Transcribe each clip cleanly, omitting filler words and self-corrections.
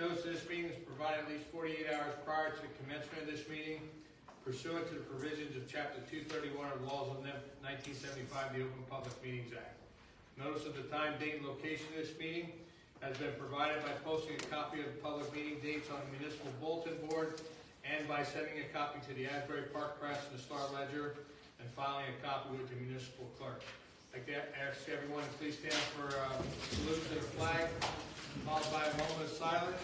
notice of this meeting is provided at least 48 hours prior to the commencement of this meeting pursuant to the provisions of Chapter 231 of the Laws of 1975, the Open Public Meetings Act. Notice of the time, date, and location of this meeting has been provided by posting a copy of the public meeting dates on the municipal bulletin board and by sending a copy to the Asbury Park Press and the Star Ledger and filing a copy with the municipal clerk. I'd like to ask everyone to please stand for salute to the flag, followed by a moment of silence.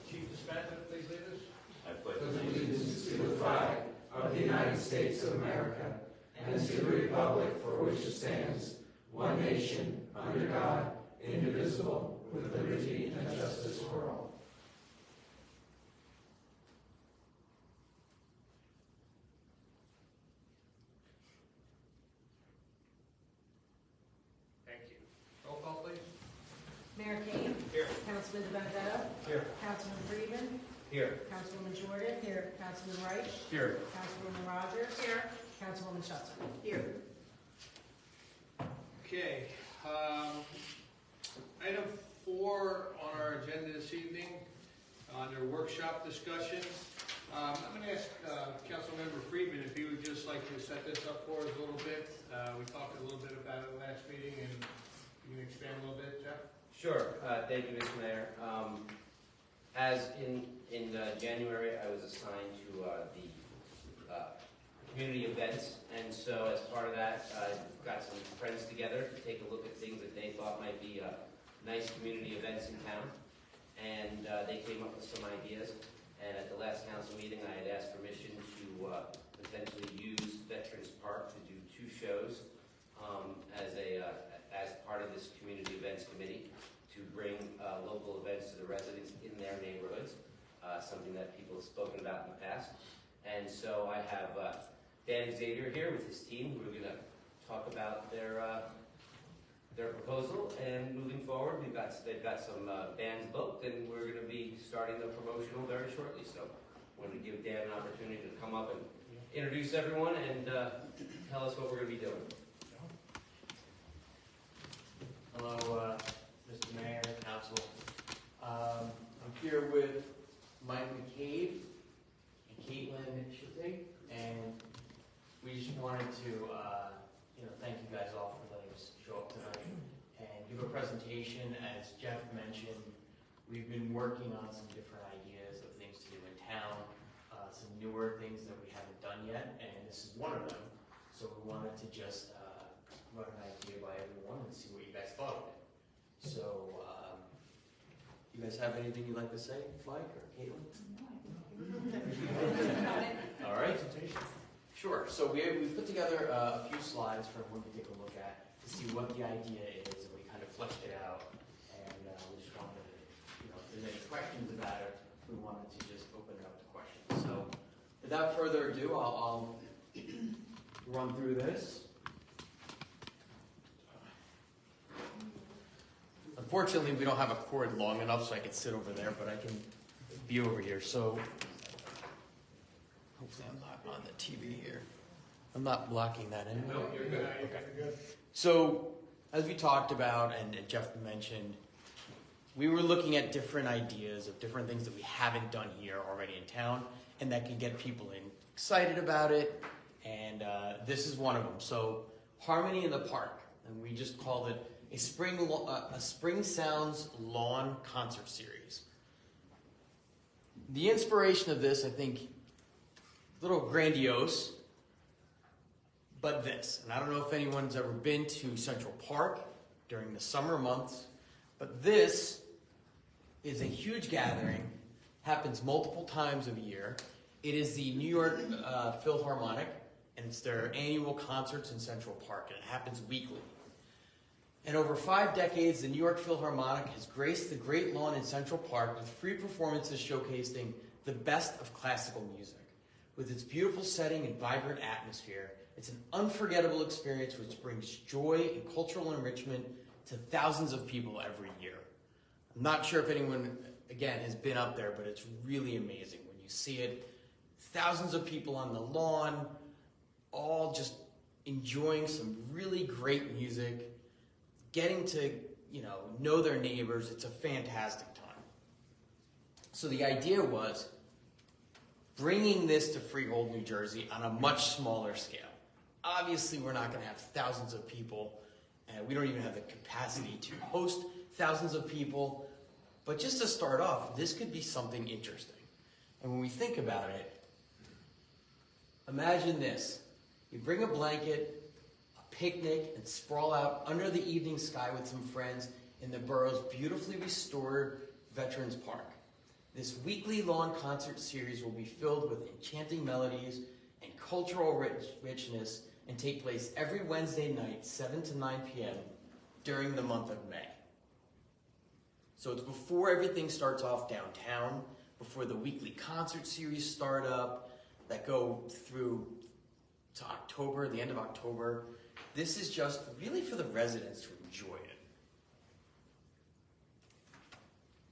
Chief Dispenza, please lead us. I pledge allegiance to the flag of the United States of America and to the republic for which it stands, one nation, under God, indivisible, with liberty and justice for all. Thank you. Roll call, please. Mayor Kane. Here. Councilman DeBenedetto. Here. Councilman Friedman. Here. Councilwoman Jordan. Here. Councilman Reich. Here. Councilwoman Rogers. Here. Councilwoman Shelton. Here. Okay. Item 4 on our agenda this evening, under workshop discussion. I'm going to ask Councilmember Friedman if he would just like to set this up for us a little bit. We talked a little bit about it last meeting, and you can expand a little bit, Jeff? Sure. Thank you, Mr. Mayor. As in January, I was assigned to the community events, and so as part of that, I got some friends together to take a look at things that they thought might be nice community events in town, and they came up with some ideas. And at the last council meeting, I had asked permission to potentially use Veterans Park to do 2 shows as part of this community events committee to bring local events to the residents in their neighborhoods, something that people have spoken about in the past. And so I have Dan Xavier here with his team, who are going to talk about their proposal. And moving forward, they've got some bands booked, and we're going to be starting the promotional very shortly. So I wanted to give Dan an opportunity to come up and introduce everyone and tell us what we're going to be doing. Hello, Mr. Mayor, Council. I'm here with Mike McCabe and Caitlin Schulte, and we just wanted to, thank you guys all for letting us show up tonight and give a presentation. As Jeff mentioned, we've been working on some different ideas of things to do in town, some newer things that we haven't done yet, and this is one of them. So we wanted to just run an idea by everyone and see what you guys thought of it. So, you guys have anything you'd like to say, Mike or Caitlin? All right. Sure. So we put together a few slides for everyone to take a look at to see what the idea is, and we kind of fleshed it out. And we just wanted to, if there's any questions about it, we wanted to just open it up to questions. So, without further ado, I'll run through this. Unfortunately, we don't have a cord long enough so I can sit over there, but I can be over here. So, hopefully I'm not on the TV here. I'm not blocking that in. No, you're good. Okay. You're good. So, as we talked about, and Jeff mentioned, we were looking at different ideas of different things that we haven't done here already in town, and that could get people excited about it, and this is one of them. So, Harmony in the Park, and we just called it a Spring Sounds Lawn Concert Series. The inspiration of this, I think, a little grandiose, but this. And I don't know if anyone's ever been to Central Park during the summer months, but this is a huge gathering, happens multiple times a year. It is the New York Philharmonic, and it's their annual concerts in Central Park, and it happens weekly. And over 5 decades, the New York Philharmonic has graced the Great Lawn in Central Park with free performances showcasing the best of classical music. With its beautiful setting and vibrant atmosphere, it's an unforgettable experience which brings joy and cultural enrichment to thousands of people every year. I'm not sure if anyone, again, has been up there, but it's really amazing when you see it. Thousands of people on the lawn, all just enjoying some really great music, getting to, know their neighbors. It's a fantastic time. So the idea was bringing this to Freehold, New Jersey on a much smaller scale. Obviously, we're not going to have thousands of people, and we don't even have the capacity to host thousands of people. But just to start off, this could be something interesting. And when we think about it, imagine this. You bring a blanket, a picnic, and sprawl out under the evening sky with some friends in the borough's beautifully restored Veterans Park. This weekly lawn concert series will be filled with enchanting melodies and cultural richness and take place every Wednesday night, 7 to 9 p.m. during the month of May. So it's before everything starts off downtown, before the weekly concert series start up that go through to October, the end of October. This is just really for the residents to enjoy it.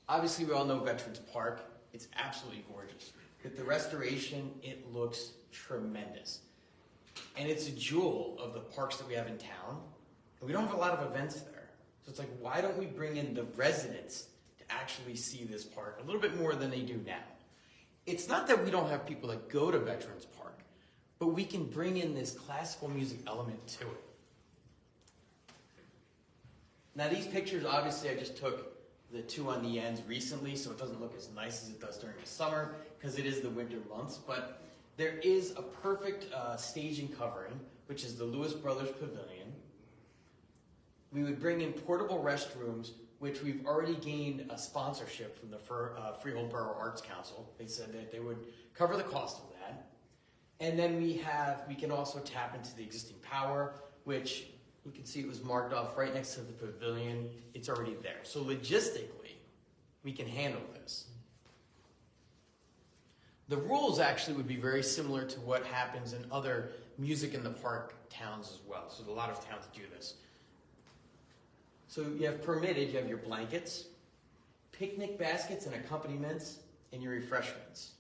Obviously, we all know Veterans Park. It's absolutely gorgeous. With the restoration, it looks tremendous. And it's a jewel of the parks that we have in town. And we don't have a lot of events there. So it's like, why don't we bring in the residents to actually see this park a little bit more than they do now? It's not that we don't have people that go to Veterans Park, but we can bring in this classical music element to it. Now these pictures, obviously, I just took the two on the ends recently, so it doesn't look as nice as it does during the summer, because it is the winter months, but there is a perfect staging covering, which is the Lewis Brothers Pavilion. We would bring in portable restrooms, which we've already gained a sponsorship from the Freehold Borough Arts Council. They said that they would cover the cost of that. And then we can also tap into the existing power, which you can see it was marked off right next to the pavilion. It's already there. So logistically, we can handle this. The rules actually would be very similar to what happens in other music in the park towns as well. So a lot of towns do this. So you have permitted, you have your blankets, picnic baskets and accompaniments, and your refreshments.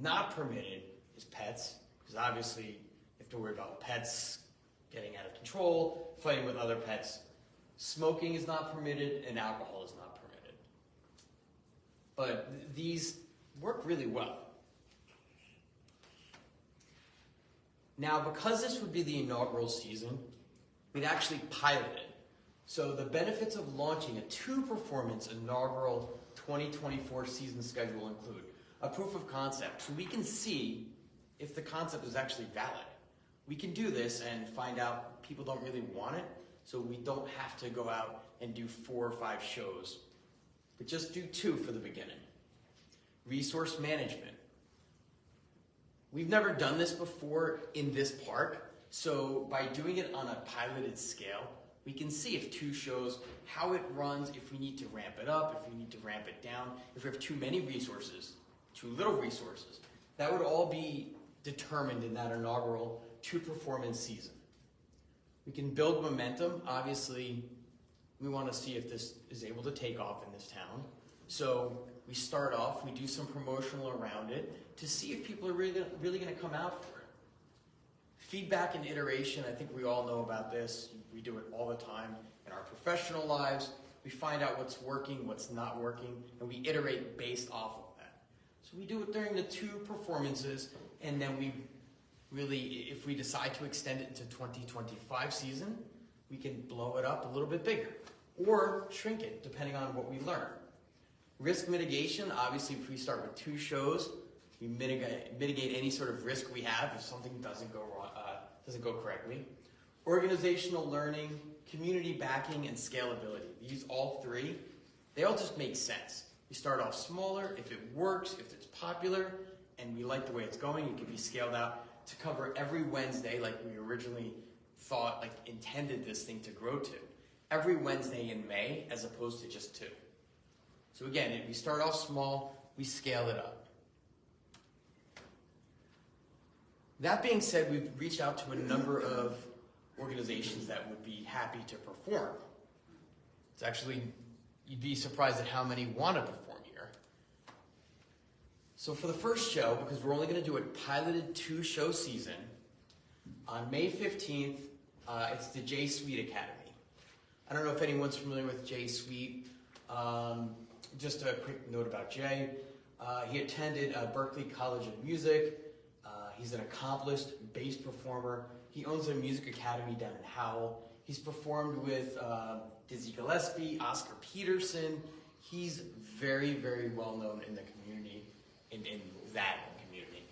Not permitted is pets, because obviously you have to worry about pets getting out of control, fighting with other pets. Smoking is not permitted, and alcohol is not permitted. But these work really well. Now, because this would be the inaugural season, we'd actually pilot it. So the benefits of launching a two-performance inaugural 2024 season schedule include a proof of concept, so we can see if the concept is actually valid. We can do this and find out people don't really want it, so we don't have to go out and do 4 or 5 shows, but just do 2 for the beginning. Resource management. We've never done this before in this park, so by doing it on a piloted scale, we can see if 2 shows, how it runs, if we need to ramp it up, if we need to ramp it down, if we have too many resources, too little resources. That would all be determined in that inaugural 2-performance season. We can build momentum. Obviously, we want to see if this is able to take off in this town. So we start off, we do some promotional around it to see if people are really going to come out for it. Feedback and iteration, I think we all know about this. We do it all the time in our professional lives. We find out what's working, what's not working, and we iterate based off of that. So we do it during the 2 performances, and then we really, if we decide to extend it into 2025 season, we can blow it up a little bit bigger or shrink it depending on what we learn. Risk mitigation, obviously if we start with 2 shows, we mitigate any sort of risk we have if something doesn't go wrong, doesn't go correctly. Organizational learning, community backing, and scalability. These all 3, they all just make sense. We start off smaller. If it works, if it's popular, and we like the way it's going, it can be scaled out to cover every Wednesday like we originally thought, like intended this thing to grow to. Every Wednesday in May as opposed to just 2. So again, we start off small, we scale it up. That being said, we've reached out to a number of organizations that would be happy to perform. It's actually, you'd be surprised at how many want to perform here. So for the first show, because we're only going to do a piloted 2-show season, on May 15th, it's the J Suite Academy. I don't know if anyone's familiar with J Suite. just a quick note about Jay. He attended Berklee College of Music. He's an accomplished bass performer. He owns a music academy down in Howell. He's performed with Dizzy Gillespie, Oscar Peterson. He's very, very well known in the community, in that community.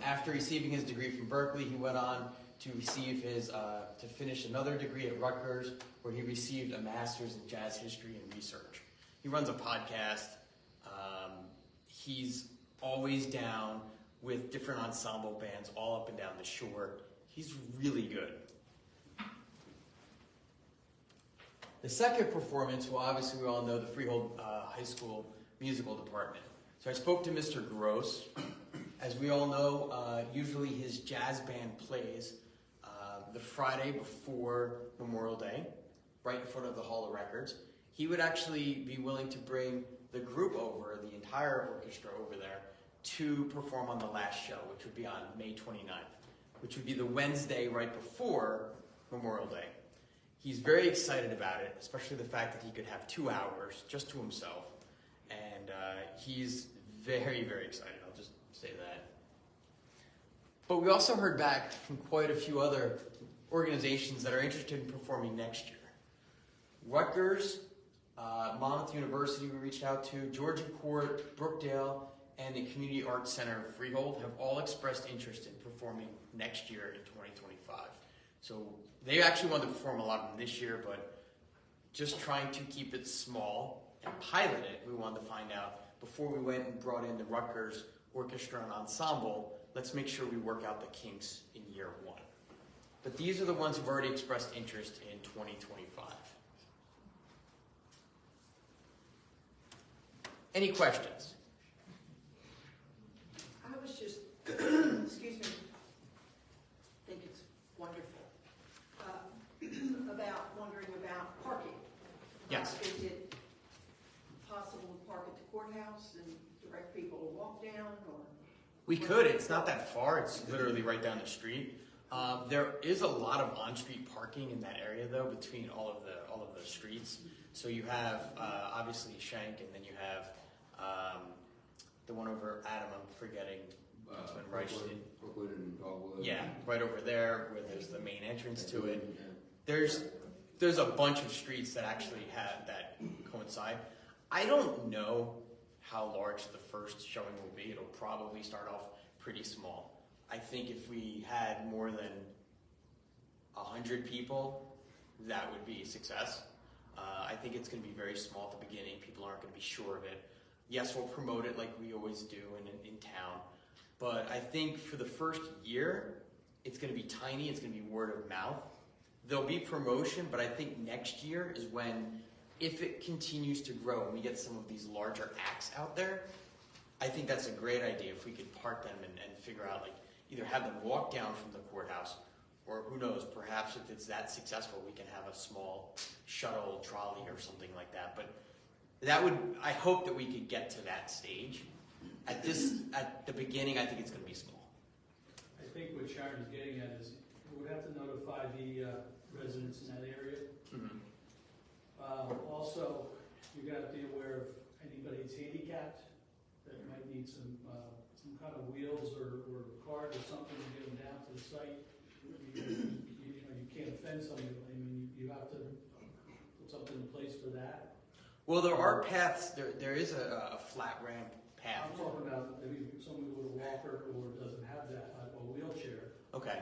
After receiving his degree from Berklee, he went on to receive to finish another degree at Rutgers, where he received a master's in jazz history and research. He runs a podcast. He's always down with different ensemble bands all up and down the shore. He's really good. The second performance, well, obviously we all know the Freehold High School musical department. So I spoke to Mr. Gross. As we all know, usually his jazz band plays the Friday before Memorial Day, right in front of the Hall of Records. He would actually be willing to bring the group over, the entire orchestra over there, to perform on the last show, which would be on May 29th, which would be the Wednesday right before Memorial Day. He's very excited about it, especially the fact that he could have 2 hours just to himself. And he's very, very excited, I'll just say that. But we also heard back from quite a few other organizations that are interested in performing next year. Rutgers, Monmouth University we reached out to, Georgia Court, Brookdale, and the Community Arts Center of Freehold have all expressed interest in performing next year in 2025. So they actually wanted to perform a lot of them this year, but just trying to keep it small and pilot it, we wanted to find out before we went and brought in the Rutgers Orchestra and Ensemble, let's make sure we work out the kinks in year one. But these are the ones who've already expressed interest in 2025. Any questions? I was just, excuse me, think it's wonderful, wondering about parking. Yes. Is it possible to park at the courthouse and direct people to walk down, or? We could. It's not that far. It's literally right down the street. There is a lot of on-street parking in that area, though, between all of the streets. So you have obviously Shank, and then you have the one over Adam. I'm forgetting. It's been Brookwood and Dogwood. Yeah, right over there where there's the main entrance to it. There's a bunch of streets that actually have that coincide. I don't know how large the first showing will be. It'll probably start off pretty small. I think if we had more than 100 people, that would be a success. I think it's going to be very small at the beginning. People aren't going to be sure of it. Yes, we'll promote it like we always do in town. But I think for the first year, it's going to be tiny. It's going to be word of mouth. There'll be promotion, but I think next year is when, if it continues to grow and we get some of these larger acts out there, I think that's a great idea if we could park them and figure out, like, either have them walk down from the courthouse, or who knows, perhaps if it's that successful, we can have a small shuttle trolley or something like that. But I hope that we could get to that stage. At the beginning, I think it's going to be small. I think what Sharon's getting at is we would have to notify the residents in that area. Mm-hmm. Also, you got to be aware of anybody that's handicapped that might need some kind of wheels or cart or something to get them down to the site. You can't offend somebody. I mean, you have to put something in place for that. Well, there are paths. There is a flat ramp path. I'm talking about maybe somebody with a walker or doesn't have that, like a wheelchair. Okay.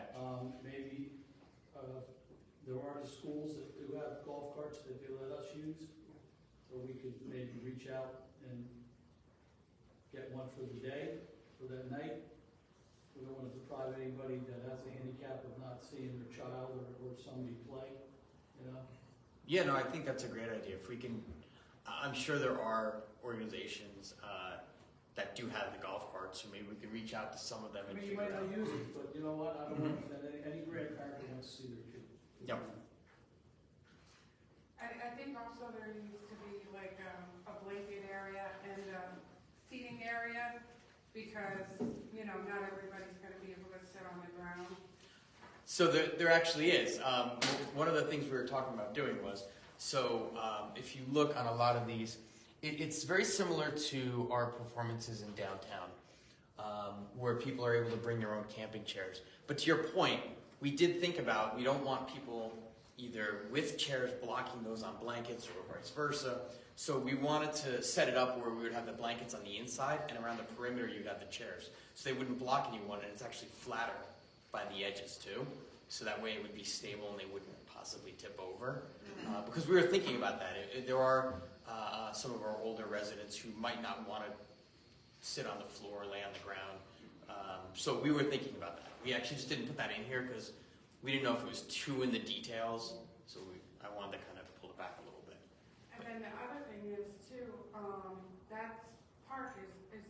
Maybe there are schools that do have golf carts that they let us use, so we could maybe reach out and get one for the day, for that night. We don't want to deprive anybody that has a handicap of not seeing their child or somebody play, you know? Yeah, no, I think that's a great idea. If we can, I'm sure there are organizations that do have the golf carts, so maybe we can reach out to some of them I and mean, you figure might out. not use it, but you know what, I don't want to offend any grandparent who wants to see their kid. Yep. I think also there needs to be like a blanket area and a seating area, because, you know, not everybody's going to be able to sit on the ground. So there actually is. One of the things we were talking about doing was, so if you look on a lot of these, It's very similar to our performances in downtown, where people are able to bring their own camping chairs. But to your point, we did think about, we don't want people either with chairs blocking those on blankets or vice versa. So we wanted to set it up where we would have the blankets on the inside, and around the perimeter you'd have the chairs. So they wouldn't block anyone, and it's actually flatter by the edges too. So that way it would be stable and they wouldn't possibly tip over. Because we were thinking about that. There are some of our older residents who might not want to sit on the floor, lay on the ground. So we were thinking about that. We actually just didn't put that in here because we didn't know if it was too in the details. So I wanted to kind of pull it back a little bit. And then the other thing is too, that park is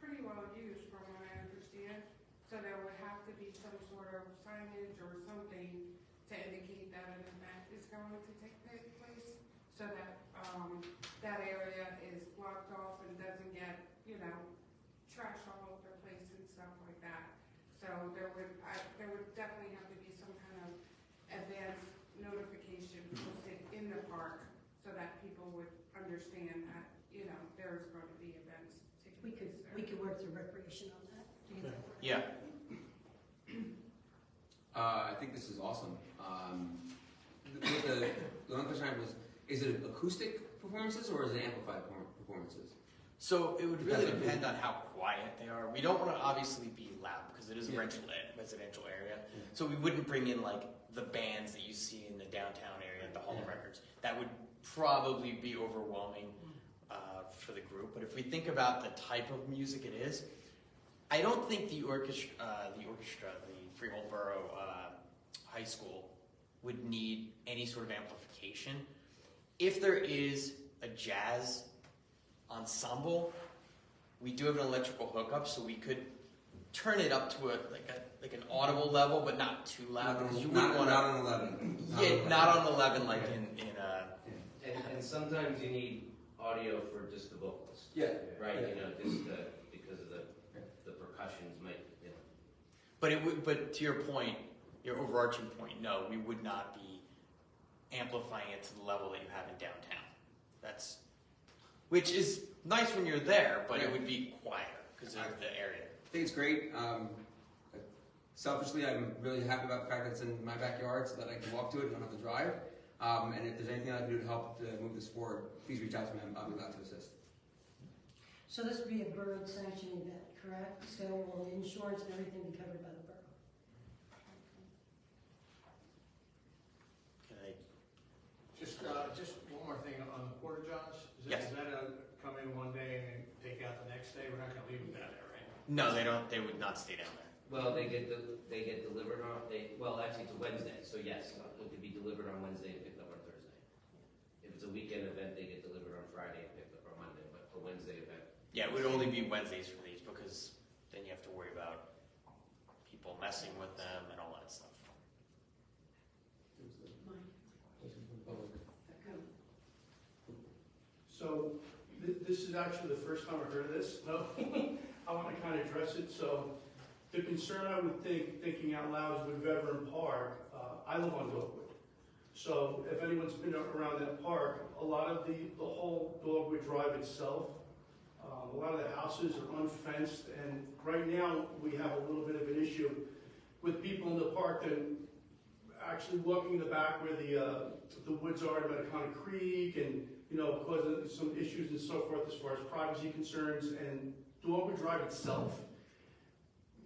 pretty well used from what I understand. So there would have to be some sort of signage or something to indicate that an event is going to take place, so that that area is blocked off and doesn't get, trash all over the place and stuff like that. So there would definitely have to be some kind of advance notification posted in the park so that people would understand that, there's going to be events taking We place there. could work through recreation on that. to get that worked out. Yeah. I think this is awesome. The one question I had was, is it acoustic performances or is it amplified performances? So it would really depend on how quiet they are. We don't want to obviously be loud because it is a residential area. So we wouldn't bring in like the bands that you see in the downtown area, the Hall of Records. That would probably be overwhelming for the group. But if we think about the type of music it is, I don't think the Freehold Borough High School would need any sort of amplification. If there is a jazz ensemble, we do have an electrical hookup, so we could turn it up to like an audible level, but not too loud. Because you wouldn't want to. Not on 11. Yeah, not on 11 like in And sometimes you need audio for just the vocals. Yeah. Right, Yeah. just because of the percussions might, But it would. But to your point, your overarching point, no, we would not be amplifying it to the level that you have in downtown. Which is nice when you're there, but it would be quieter because of the area. I think it's great. Selfishly, I'm really happy about the fact that it's in my backyard so that I can walk to it and don't have to drive. And if there's anything I can do to help to move this forward, please reach out to me. I'll be glad to assist. So this would be a borough sanctioned event, correct? So will the insurance and everything be covered by the borough? Can I? Just one more thing on the porta johns. Yes. Is that come in one day and then take out the next day? We're not going to leave them down there, right? No, they don't. They would not stay down there. well, they get delivered on, actually it's a Wednesday, so yes, it could be delivered on Wednesday and picked up on Thursday. If it's a weekend event, they get delivered on Friday and picked up on Monday, but a Wednesday event. Yeah, it would only be Wednesdays for these because then you have to worry about people messing with them and all that stuff. So this is actually the first time I've heard of this. So I want to kind of address it. So the concern I would thinking out loud is with Veteran Park. I live on Dogwood. So if anyone's been around that park, a lot of the whole Dogwood Drive itself, a lot of the houses are unfenced, and right now we have a little bit of an issue with people in the park that actually walking in the back where the woods are at Metacon Creek, and causing some issues and so forth as far as privacy concerns. And Dogwood Drive itself,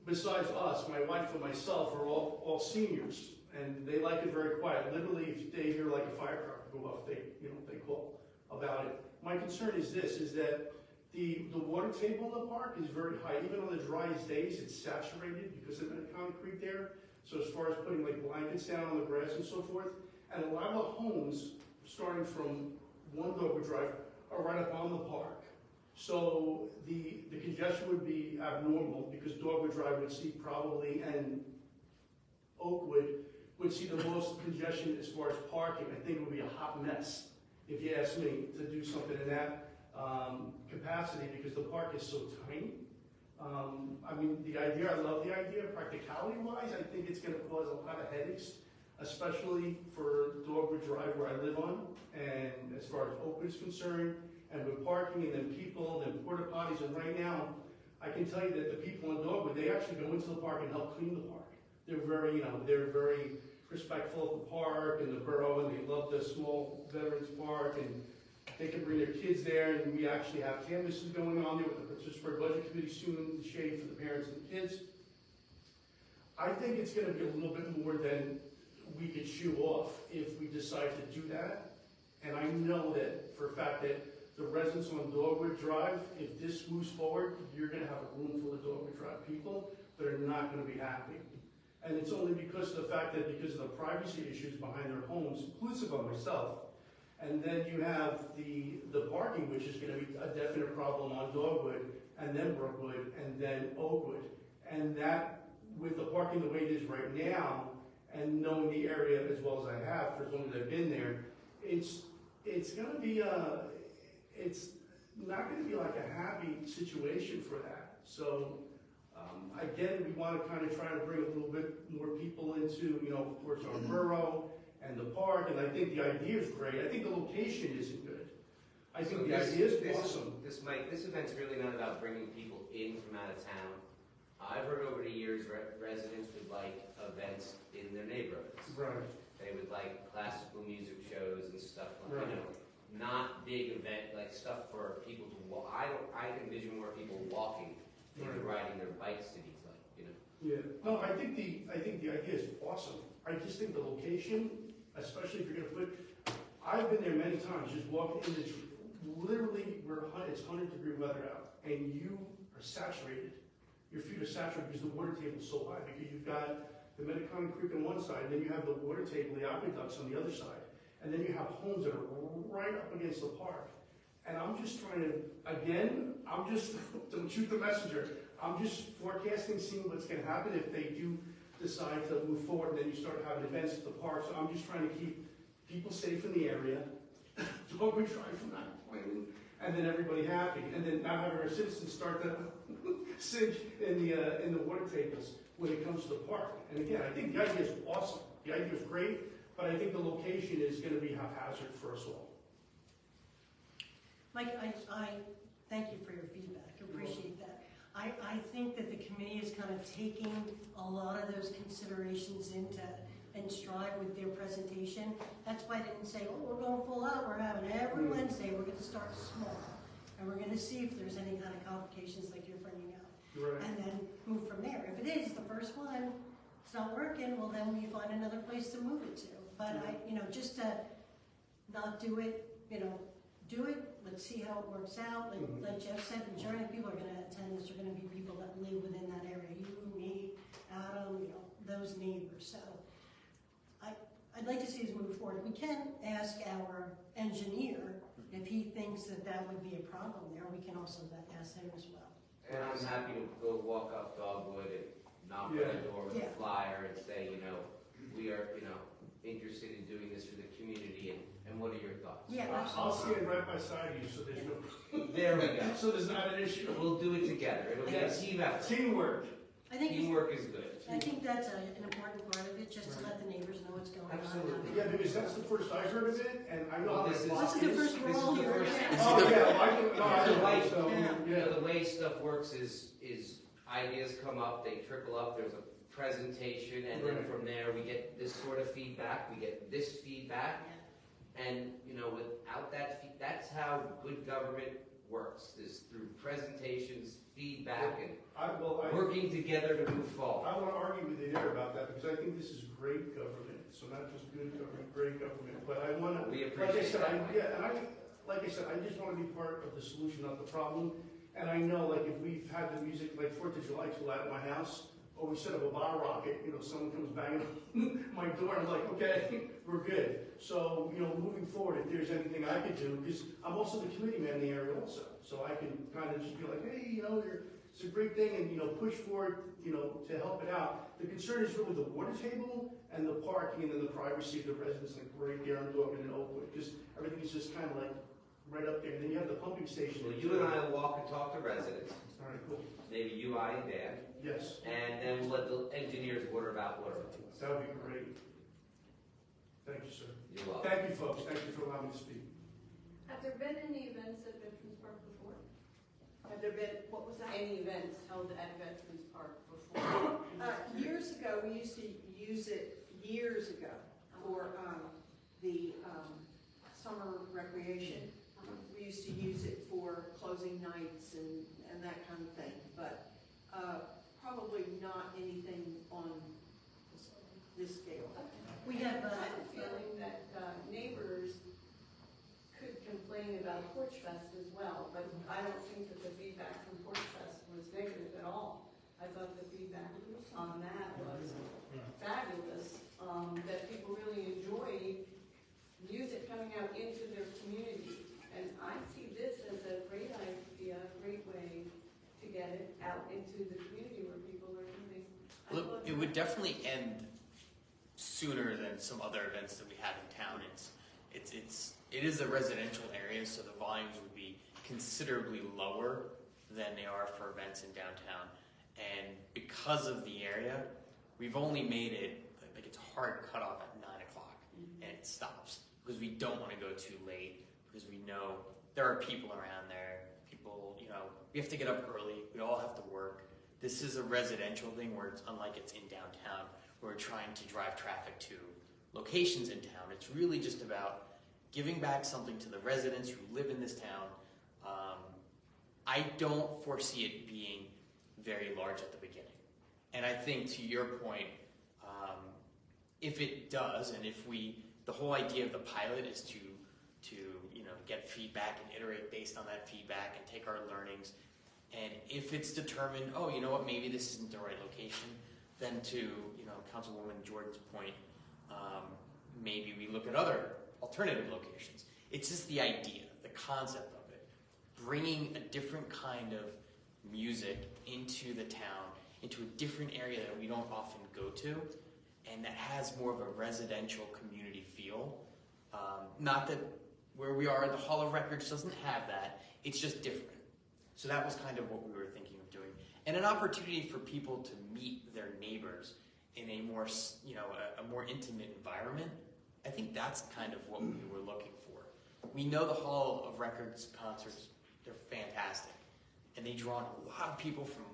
besides us, my wife and myself are all seniors, and they like it very quiet. Literally, if they hear like a firecracker go off, they call about it. My concern is this: is that the water table in the park is very high. Even on the driest days, it's saturated because of Metacon Creek there. So as far as putting like blankets down on the grass and so forth, and a lot of the homes, starting from one Dogwood Drive, are right up on the park. So the congestion would be abnormal because Dogwood Drive would see probably, and Oakwood would see the most congestion as far as parking. I think it would be a hot mess, if you ask me, to do something in that capacity because the park is so tiny. I mean, the idea, I love the idea. Practicality-wise, I think it's going to cause a lot of headaches, especially for Dogwood Drive where I live on, and as far as Oakwood is concerned, and with parking and then people and then porta potties, and right now, I can tell you that the people in Dogwood, they actually go into the park and help clean the park. They're very, they're very respectful of the park and the borough, and they love the small veterans park, and they can bring their kids there, and we actually have canvases going on there with the Participatory Budget Committee soon, the shade for the parents and the kids. I think it's gonna be a little bit more than we could chew off if we decide to do that. And I know that for a fact that the residents on Dogwood Drive, if this moves forward, you're gonna have a room full of Dogwood Drive people that are not gonna be happy. And it's only because of the fact that because of the privacy issues behind their homes, inclusive of myself. And then you have the parking, which is gonna be a definite problem on Dogwood, and then Brookwood, and then Oakwood. And that, with the parking the way it is right now, and knowing the area as well as I have, for as long as I've been there, it's gonna be it's not gonna be like a happy situation for that. So, again, we wanna kinda try to bring a little bit more people into, of course, our borough and the park, and I think the idea is great. I think the location isn't good. I think the idea is awesome. This event's really not about bringing people in from out of town. I've heard over the years residents would like events in their neighborhoods. Right. They would like classical music shows and stuff like, Right. Not big event, like stuff for people to walk. I envision more people walking than Right. riding their bikes to these, Yeah. No, I think the idea is awesome. I just think the location, especially if you're gonna put, I've been there many times, just walking in the, literally, it's 100-degree weather out, and you are saturated. Your feet are saturated because the water table is so high, because you've got the Metacomet Creek on one side, and then you have the water table, the aqueducts on the other side, and then you have homes that are right up against the park. And I'm just trying to, again, don't shoot the messenger, I'm just forecasting, seeing what's gonna happen if they do decide to move forward, and then you start having events at the park. So I'm just trying to keep people safe in the area, Dogwood Drive from not complaining, and then everybody happy, and then not having our citizens start to sink in the water tables when it comes to the park. And again, I think the idea is awesome. The idea is great, but I think the location is gonna be haphazard for us all. Mike, I thank you for your feedback, appreciate that. I think that the committee is kind of taking a lot of those considerations and strive with their presentation. That's why I didn't say, oh, we're going full out, we're having every Wednesday, we're gonna start small. And we're gonna see if there's any kind of complications like you're bringing up. Right. And then move from there. If it is, the first one, it's not working, well then we find another place to move it to. But just to not do it, do it, let's see how it works out. Like Jeff said, the majority of people are gonna attend this are gonna be people that live within that area. You, me, Adam, those neighbors. So I'd like to see us move forward. We can ask our engineer if he thinks that would be a problem there. We can also ask him as well. And I'm happy to go walk up Dogwood and knock on the door with a flyer and say, we are, interested in doing this for the community, and what are your thoughts? Yeah, I'll stand right beside you, so there's no. There we go. So there's not an issue. We'll do it together. It'll be a team effort. Teamwork. Teamwork is good. I think that's an important part of it, just to let the neighbors know what's going on. Absolutely. Yeah, because that's the first I heard of it, and I know. Well, this is the first we're all the here. first. Oh, yeah, I do, no, I The know, way, so, the way stuff works is ideas come up, they trickle up, there's a presentation, and then Right. from there, we get this sort of feedback, we get this feedback, and, without that, that's how good government works, is through presentations, feedback, and working together to move forward. I want to argue with you there about that, because I think this is great government, so not just good government, great government, but I want to. We appreciate that. Like I said, I just want to be part of the solution, not the problem. And I know, like, if we've had the music, like 4th of July too loud at my house, or we set up a bottle rocket, someone comes banging on my door, I'm like, okay, we're good. So, moving forward, if there's anything I could do, because I'm also the committee man in the area also, so I can kind of just be like, hey, it's a great thing, and, push forward, to help it out. The concern is really the water table and the parking and then the privacy of the residents, like right there in Dogwood and Oakwood, because everything is just kind of like right up there. And then you have the pumping station. Well, you and I will walk and talk to residents, All right, cool. maybe you, I, and Dan, Yes, and then we'll let the engineers order about water. that would be great. Thank you, sir. You're welcome. Thank you, folks. Thank you for allowing me to speak. Have there been any events at Veterans Park before? Have there been, what was that? Any events held at Veterans Park before? Years ago, we used to use it years ago for the summer recreation. We used to use it for closing nights and that kind of thing, but probably not anything on this scale. We have, I have a feeling that neighbors could complain about Porch Fest as well, but I don't think that the feedback from Porch Fest was negative at all. I thought the feedback on that was fabulous, that people really enjoy music coming out into their community. And I see this as a great idea, a great way to get it out into the community where people are doing. Look, it would definitely end sooner than some other events that we have in town. It is a residential area, so the volumes would be considerably lower than they are for events in downtown. And because of the area, we've only made it like it's a hard cutoff at 9 o'clock, and it stops because we don't want to go too late, because we know there are people around there. People, we have to get up early. We all have to work. This is a residential thing where it's unlike it's in downtown, where we're trying to drive traffic to locations in town. It's really just about giving back something to the residents who live in this town. I don't foresee it being very large at the beginning. And I think, to your point, if it does, and if the whole idea of the pilot is to get feedback and iterate based on that feedback and take our learnings, and if it's determined, oh, you know what, maybe this isn't the right location, then to Councilwoman Jordan's point, maybe we look at other alternative locations. It's just the idea, the concept of it, bringing a different kind of music into the town, into a different area that we don't often go to, and that has more of a residential community feel. Not that where we are, the Hall of Records doesn't have that. It's just different. So that was kind of what we were thinking of doing. And an opportunity for people to meet their neighbors in a more, a more intimate environment. I think that's kind of what we were looking for. We know the Hall of Records concerts, they're fantastic. And they draw in a lot of people from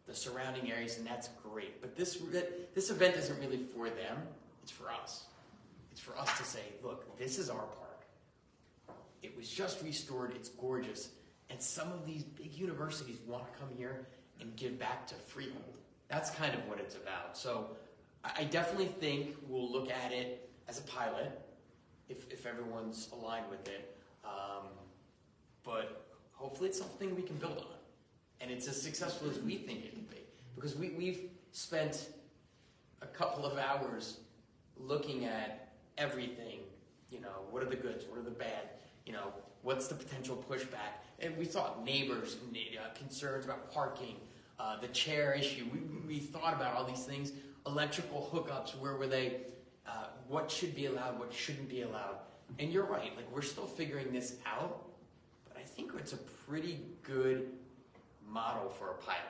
the surrounding areas, and that's great. But this event isn't really for them, it's for us. It's for us to say, look, this is our park. It was just restored, it's gorgeous, and some of these big universities want to come here and give back to Freehold. That's kind of what it's about. So I definitely think we'll look at it as a pilot, if everyone's aligned with it. But hopefully it's something we can build on. And it's as successful as we think it can be. Because we've spent a couple of hours looking at everything. What are the goods? What are the bad? What's the potential pushback? And we thought neighbors, concerns about parking, the chair issue. We thought about all these things. Electrical hookups, where were they? What should be allowed? What shouldn't be allowed? And you're right. We're still figuring this out. But I think it's a pretty good model for a pilot.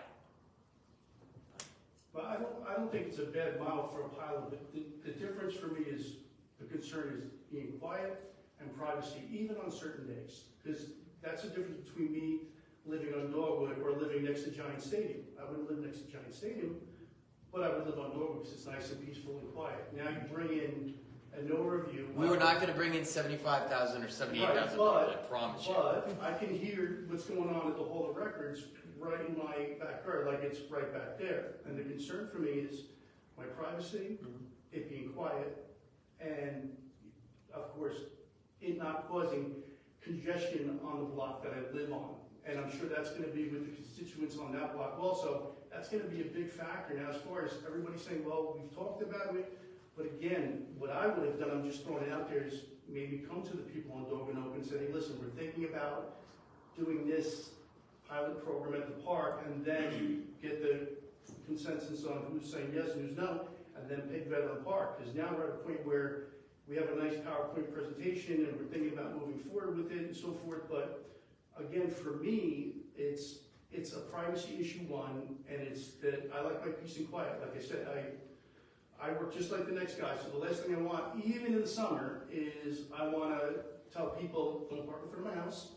Well, I don't think it's a bad model for a pilot, but the difference for me is the concern is being quiet and privacy, even on certain days. Because that's the difference between me living on Dogwood or living next to Giant Stadium. I wouldn't live next to Giant Stadium, but I would live on Dogwood because it's nice and peaceful and quiet. Now you bring in a no review. We were not going to bring in 75,000 or 78,000 dollars, I promise you. But I can hear what's going on at the Hall of Records right in my backyard, like it's right back there. And the concern for me is my privacy, it being quiet, and of course, it not causing congestion on the block that I live on. And I'm sure that's going to be with the constituents on that block also. That's going to be a big factor. Now, as far as everybody saying, well, we've talked about it, but again, what I would have done, I'm just throwing it out there, is maybe come to the people on Dog and Oak and say, hey, listen, we're thinking about doing this pilot program at the park, and then get the consensus on who's saying yes and who's no, and then pick Veteran Park. Because now we're at a point where we have a nice PowerPoint presentation, and we're thinking about moving forward with it and so forth. But again, for me, it's a privacy issue, one, and it's that I like my peace and quiet. Like I said, I work just like the next guy. So the last thing I want, even in the summer, is I want to tell people, don't park in front of my house,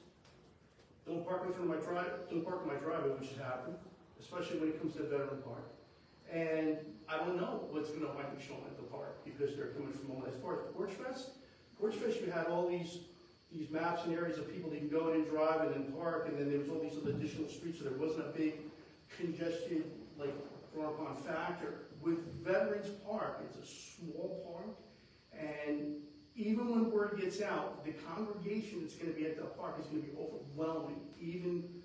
don't park in front of my driveway, which has happened, especially when it comes to Veteran Park. And I don't know what's gonna wind up showing at the park, because they're coming from all as far as Porch Fest, you had all these maps and areas of people that can go in and drive and then park, and then there was all these other additional streets, so there wasn't a big congested, like, drawn upon factor. With Veterans Park, it's a small park, and even when word gets out, the congregation that's gonna be at the park is gonna be overwhelming, even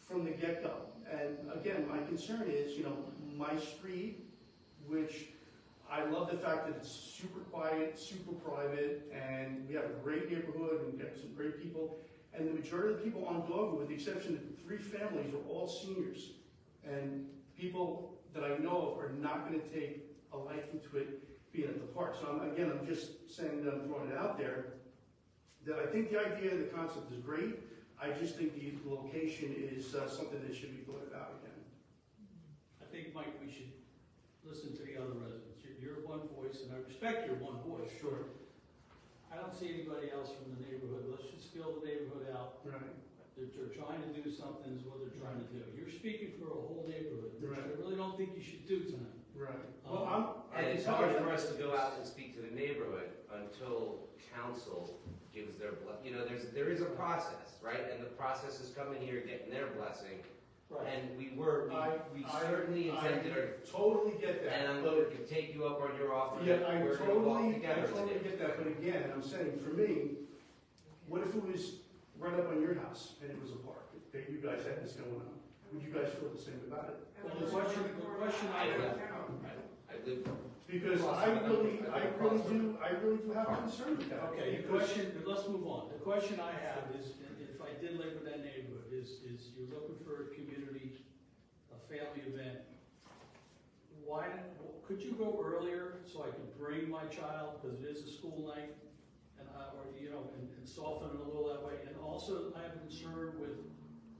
from the get-go. And again, my concern is, my street, which I love the fact that it's super quiet, super private, and we have a great neighborhood, and we have some great people. And the majority of the people on Dogwood, with the exception of 3 families, are all seniors. And people that I know of are not gonna take a liking to it being at the park. So I'm just saying that I'm throwing it out there, that I think the idea, the concept is great. I just think the location is something that should be thought about again. I think, Mike, we should listen to the other residents. You're one voice, and I respect your one voice. Sure. I don't see anybody else from the neighborhood. Let's just fill the neighborhood out. Right. They're trying to do something is what they're trying to do. You're speaking for a whole neighborhood, which Right. I really don't think you should do tonight. Right. And it's hard for us to go out and speak to the neighborhood until council gives their, there is a process, right? And the process is coming here, getting their blessing. And we certainly intended our. Totally get that. And I'm going to take you up on your offer. Yeah, I We're gonna walk totally together today. get that, but again, I'm saying, for me, what if it was right up on your house and it was a park, that you guys had this going on? Would you guys feel the same about it? Well, the question I have, I live. Because I really do have a concern with that. okay, the question, let's move on. The question I have is, if I did live in that neighborhood, is you're looking for a community, a family event. Could you go earlier so I could bring my child, because it is a school night, and soften it a little that way? And also, I have a concern with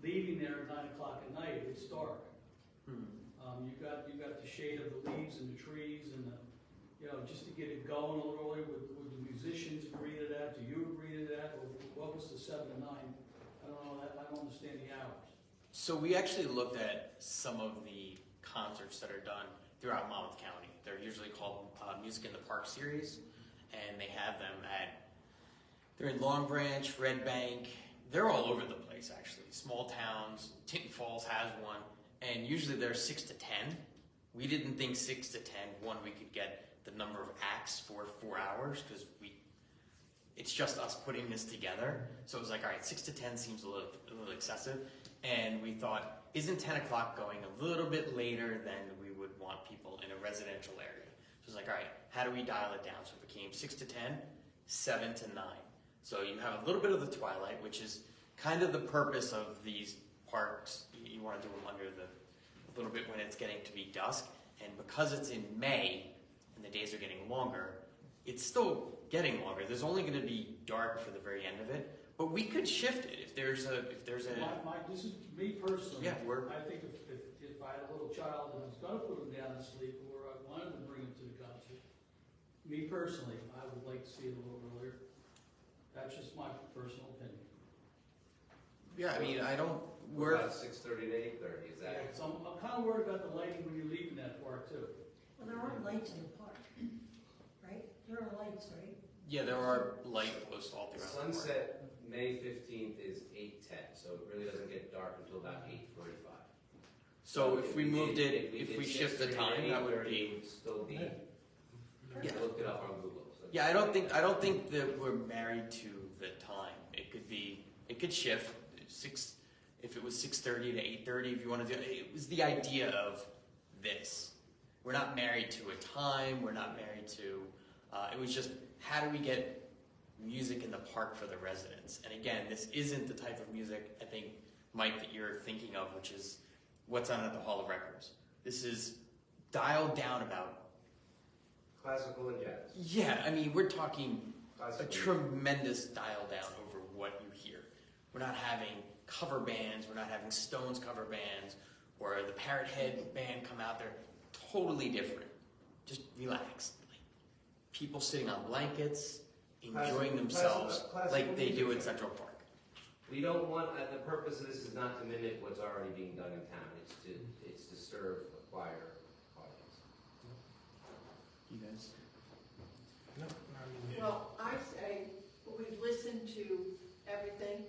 leaving there at 9 o'clock at night. It's dark. You've got the shade of the leaves and the trees, and just to get it going a little early. Would the musicians agree to that? Do you agree to that? Or what was the 7 to 9? I don't know. I don't understand the hours. So we actually looked at some of the concerts that are done throughout Monmouth County. They're usually called Music in the Park series, and they have them they're in Long Branch, Red Bank. They're all over the place, actually. Small towns. Tinton Falls has one, and usually they're 6 to 10. We didn't think 6 to 10. One, we could get the number of acts for 4 hours, because it's just us putting this together. So it was like, all right, 6 to 10 seems a little excessive. And we thought, isn't 10 o'clock going a little bit later than we would want people in a residential area? So it's like, all right, how do we dial it down? So it became 6 to 10, 7 to 9. So you have a little bit of the twilight, which is kind of the purpose of these parks. You want to do them under a little bit when it's getting to be dusk. And because it's in May and the days are getting longer, it's still getting longer. There's only going to be dark for the very end of it, but we could shift it if there's a. This is me personally. Yeah, I think if I had a little child and I was going to put him down to sleep, or I wanted to bring him to the concert, me personally, I would like to see it a little earlier. That's just my personal opinion. Yeah, I mean, I don't. We're about 6:30 to 8:30. Is that? So I'm kind of worried about the lighting when you're leaving that park too. Well, there are lights in the park, right? There are lights, right? Yeah, there are light posts all throughout. the park. Sunset May 15th is 8:10, so it really doesn't get dark until about 8:45. So if we moved it, if did we shift the 6:30 to time, that would 8:30, be. it would still be. Yeah. I looked it up on Google. So Yeah, I don't think that we're married to the time. It could shift. If it was 6:30 to 8:30, if you want to do it was the idea of this. We're not married to a time. We're not married to. It was just how do we get music in the park for the residents? And again, this isn't the type of music I think, Mike, that you're thinking of, which is what's on at the Hall of Records. This is dialed down about. classical and jazz. Yeah, I mean, we're talking a Classical. tremendous dial down over what you hear. We're not having cover bands, we're not having Stones cover bands, or the Parrot Head band come out. They're totally different. Just relax. Like, people sitting on blankets, enjoying themselves like they do in Central Park. We don't want, the purpose of this is not to mimic what's already being done in town. It's to serve a choir audience. You guys? Well, I say, we've listened to everything.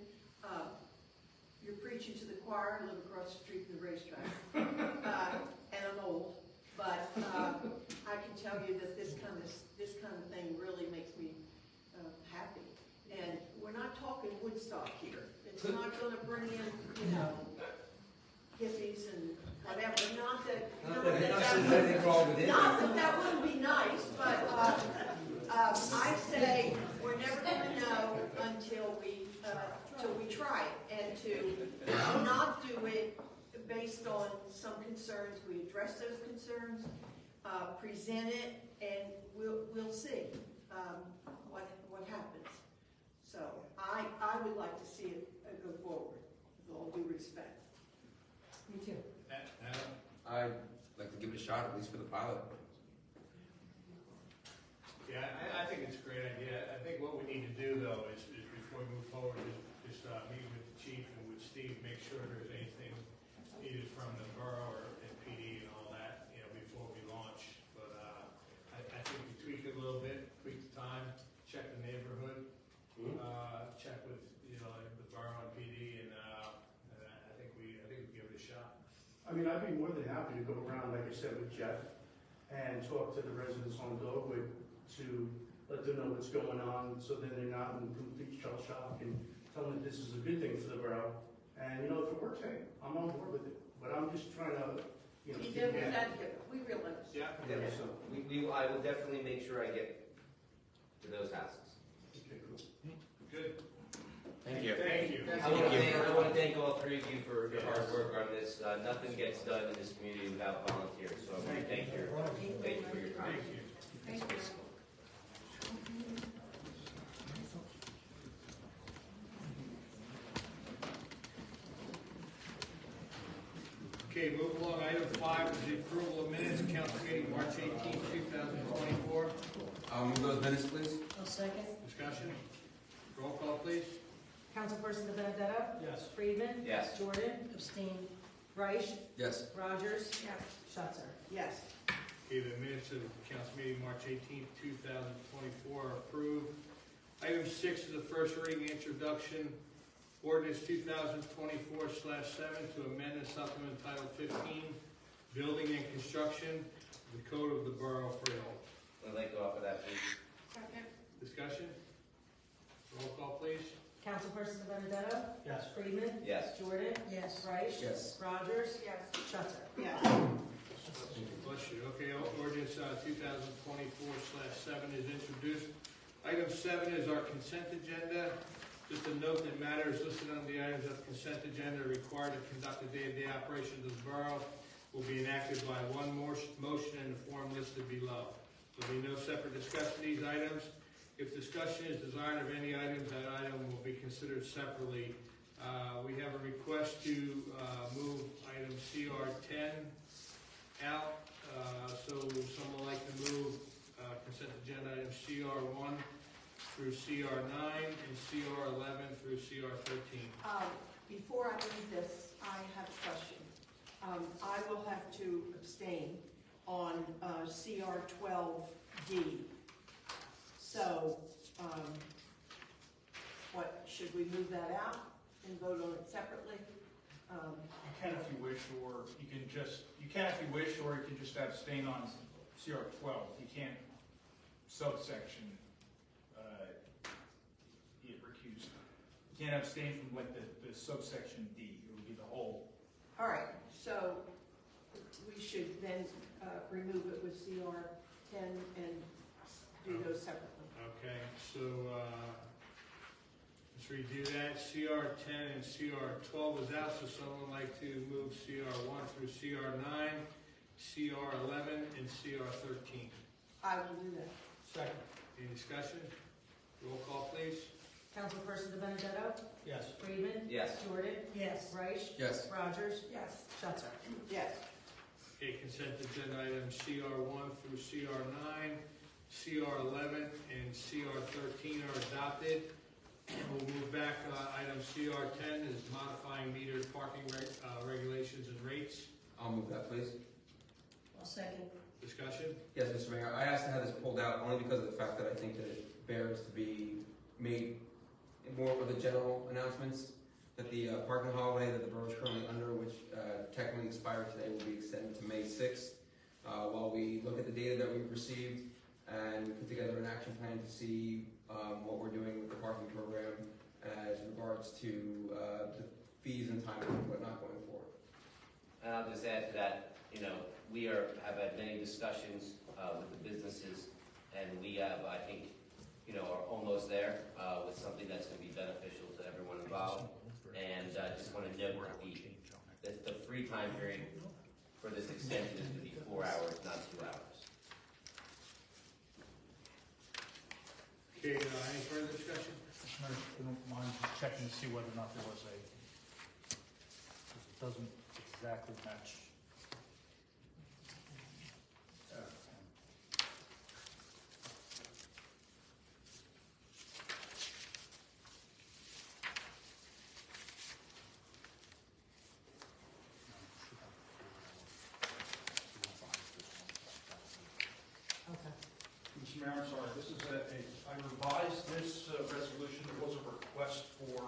You're preaching to the choir, I live across the street from the racetrack. And I'm old, but I can tell you that this kind of thing really makes me happy. And we're not talking Woodstock here. It's not gonna bring in, hippies and whatever. Not that that wouldn't be nice, but I say we're never gonna know until we try it, and to not do it based on some concerns. We address those concerns, present it, and we'll see what happens. So I would like to see it go forward, with all due respect. Me too. Adam? I'd like to give it a shot, at least for the pilot. Yeah, I think it's a great idea. I think what we need to do, though, is before we move forward, is just meet with the chief and with Steve, make sure there's anything needed from the borough or PD and all that, before we launch. But I think we tweak it a little bit, tweak the time, check the neighborhood, check with the borough and PD, and I think we give it a shot. I mean, I'd be more than happy to go around, like I said, with Jeff and talk to the residents on Dogwood to let them know what's going on, so then they're not in complete shell shock, and tell them that this is a good thing for the borough. And, if it works, hey, I'm on board with it. But I'm just trying to, You did that, we realize. Yeah. Yeah, so I will definitely make sure I get to those houses. Okay, cool. Good. Thank you. Thank you. I want to thank all three of you for your hard work on this. Nothing gets done in this community without volunteers, so I want to thank you for your time. Thank you. Thank you. Okay, move along. Item 5 is the approval of minutes, council meeting March 18, 2024. I'll move those minutes, please. I'll second. Discussion? Roll call, please. Councilperson Benedetto? Yes. Friedman? Yes. Jordan? Abstain. Reich? Yes. Rogers? Yes. Shutzer? Yes. Okay, the minutes of council meeting March 18, 2024 are approved. Item 6 is the first reading introduction. Ordinance 2024/7 to amend and supplement Title 15, Building and Construction, of the Code of the Borough of Freehold. I'd like to offer that, please. Second. Discussion? Roll call, please. Councilperson Benedetto? Yes. Friedman? Yes. Jordan? Yes. Reich? Yes. Rogers? Yes. Shutzer? Yes. Bless you. Okay, ordinance 2024/7 is introduced. Item 7 is our consent agenda. Just a note that matters listed on the items of the consent agenda are required to conduct the day-to-day operations of the borough will be enacted by one motion in the form listed below. There will be no separate discussion of these items. If discussion is desired of any items, that item will be considered separately. We have a request to move item CR10 out. So someone like to move consent agenda items CR1 through CR9 and CR11 through CR13. Before I read this, I have a question. I will have to abstain on CR12D. So, should we move that out and vote on it separately? You can if you wish, or you can just abstain on CR12. You can't subsection recuse. You can't abstain from like the subsection D. It would be the whole. All right, so we should then remove it with CR10 and do those separately. Okay, so let's redo that. CR10 and CR12 is out, so someone like to move CR1 through CR9, CR11, and CR13. I will do that. Second. Any discussion? Roll call, please. Councilperson Benedetto? Yes. Friedman? Yes. Jordan? Yes. Reich? Yes. Rogers? Yes. Shutzer? Yes. Okay, consent agenda items CR1 through CR9. CR 11 and CR 13 are adopted. We'll move back, item CR 10 is modifying metered parking regulations and rates. I'll move that, please. I'll second. Discussion? Yes, Mr. Mayor, I asked to have this pulled out only because of the fact that I think that it bears to be made more of the general announcements, that the parking holiday that the borough is currently under, which technically expired today, will be extended to May 6th. While we look at the data that we've received and we put together an action plan to see what we're doing with the parking program as regards to the fees and time and whatnot going forward. And I'll just add to that, you know, we have had many discussions with the businesses, and we have, I think, you know, are almost there with something that's going to be beneficial to everyone involved. And I just want to note that the free time period for this extension is to be 4 hours, not 2 hours. Okay, any further discussion? Mr. Mayor, if you don't mind just checking to see whether or not there was a, because it doesn't exactly match. Mr. Mayor, I'm sorry, this is I revised this resolution. There was a request for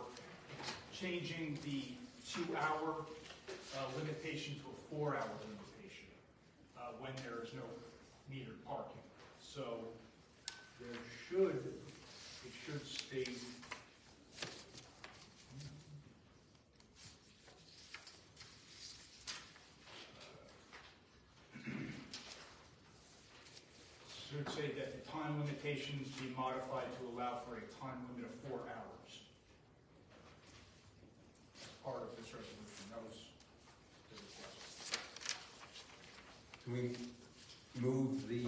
changing the 2-hour limitation to a 4-hour limitation when there is no metered parking. So it should state, should say that the time limitations be modified to allow for a time limit of 4 hours. As part of this resolution, that was the request. Can we move the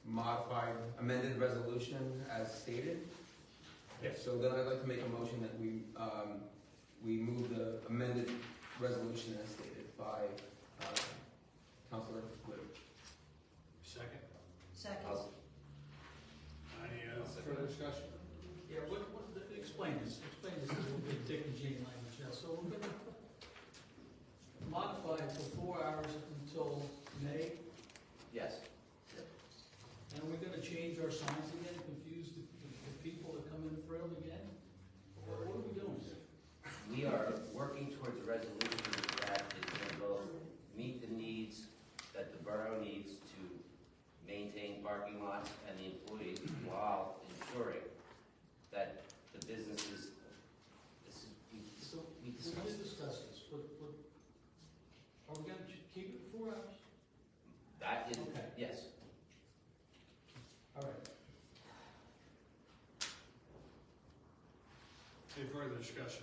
modified, amended resolution as stated? Yes. So then I'd like to make a motion that we move the amended resolution as stated by Councilor Witt. Second? Second. Any further discussion? Yeah, explain this a little bit, Dick and Jane language now. So we're gonna modify it for 4 hours until May, Yes. and we're gonna change our signs again, confuse the people that come in the Frill again? Or what are we doing here? We are working towards a resolution that is going to both meet the needs that the borough needs to maintain parking lots and the employees while ensuring that the businesses, we We discussed did discuss this, but are we gonna keep it 4 hours? that is, Okay. yes. All right. Any further discussion?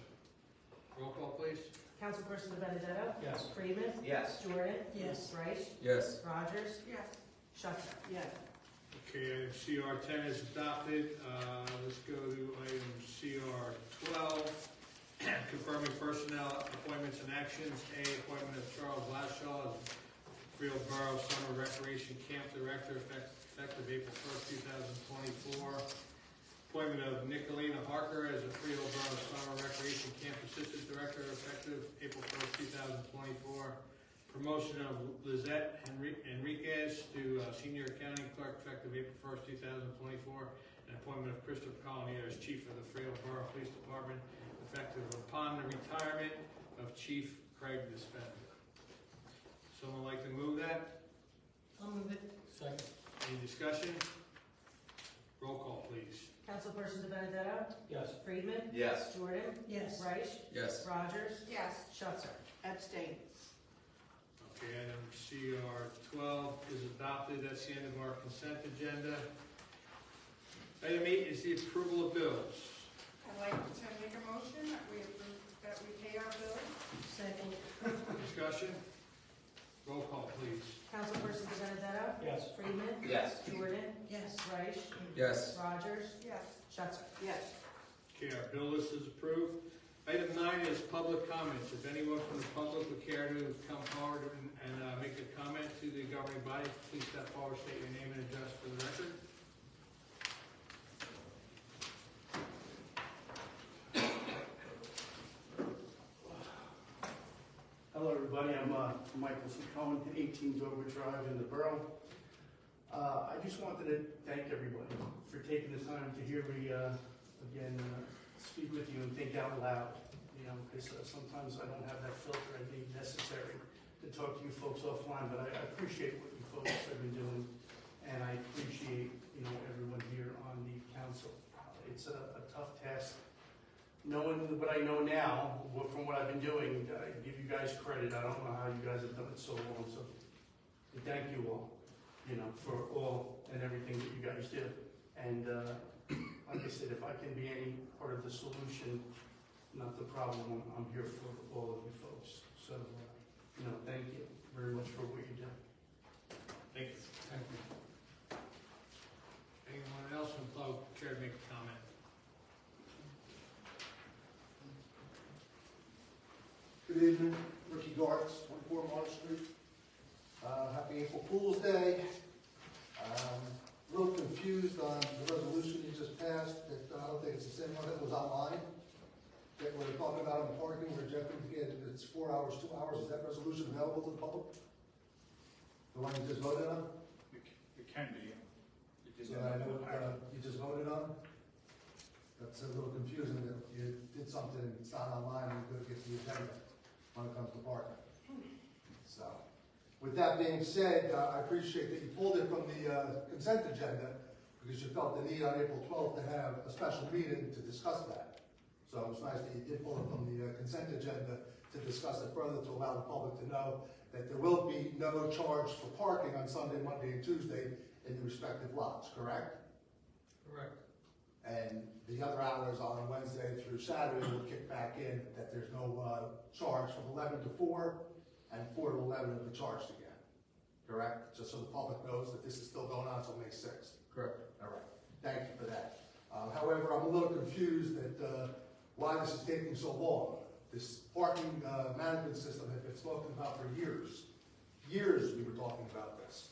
Roll call, please. Councilperson Benedetto? Yes. Freeman? Yes. Jordan? Yes. Reich? Yes. Rogers? Yes. Schuster? Yes. Okay, item CR 10 is adopted. Let's go to item CR 12. Confirming personnel appointments and actions. A, appointment of Charles Lashaw as Freehold Borough Summer Recreation Camp Director effective April 1st, 2024. Appointment of Nicolina Harker as a Freehold Borough Summer Recreation Camp Assistant Director effective April 1st, 2024. Promotion of Lizette Enriquez to Senior Accounting Clerk effective April 1st, 2024. And appointment of Christopher Collier as Chief of the Freehold Borough Police Department effective upon the retirement of Chief Craig Dispenza. Someone like to move that? I'll move it. Second. Any discussion? Roll call, please. Councilperson Benedetto? Yes. Freeman? Yes. Jordan? Yes. Reich? Yes. Rogers? Yes. Schuster? Abstain. Okay, item CR 12 is adopted. That's the end of our consent agenda. Item 8 is the approval of bills. I'd like to make a motion that we approve, that we pay our bills. Second. Discussion? Roll call, please. Councilperson Benedetto? Yes. Freeman? Yes. Jordan? Yes. Reich? Yes. Rogers? Yes. Schuster? Yes. Okay, our bill list is approved. Item 9 is public comments. If anyone from the public would care to come forward and make make a comment to the governing body, please step forward, state your name and address for the record. Hello, everybody. I'm Michael Cohen, 18 Dover Drive in the borough. I just wanted to thank everybody for taking the time to hear me again speak with you and think out loud. You know, because sometimes I don't have that filter I think necessary to talk to you folks offline. But I appreciate what you folks have been doing, and I appreciate everyone here on the council. It's a tough task. Knowing what I know now, from what I've been doing, I give you guys credit. I don't know how you guys have done it so long, so thank you all, for all and everything that you guys do. And like I said, if I can be any part of the solution, not the problem, I'm here for all of you folks. So, thank you very much for what you do. Thank you. Thank you. Anyone else from the public care to make a comment? Good evening, Ricky Gartz, 24 March Street. Happy April Fool's Day. A little confused on the resolution you just passed. That I don't think it's the same one that was online. That we're talking about in the parking, where Jeff indicated it's 4 hours, 2 hours. Is that resolution available to the public? The one you just voted on? It can be. Yeah, I know you just voted on. That's a little confusing that you did something and it's not online and you're going to get the agenda when it comes to parking. So, with that being said, I appreciate that you pulled it from the consent agenda because you felt the need on April 12th to have a special meeting to discuss that. So it was nice that you did pull it from the consent agenda to discuss it further, to allow the public to know that there will be no charge for parking on Sunday, Monday, and Tuesday in the respective lots, correct? Correct. And the other hours on Wednesday through Saturday will kick back in, that there's no charge from 11 to 4 and 4 to 11 will be charged again. Correct? Just so the public knows that this is still going on until May 6th. Correct. All right. Thank you for that. However, I'm a little confused that why this is taking so long. This parking management system had been spoken about for years. Years we were talking about this.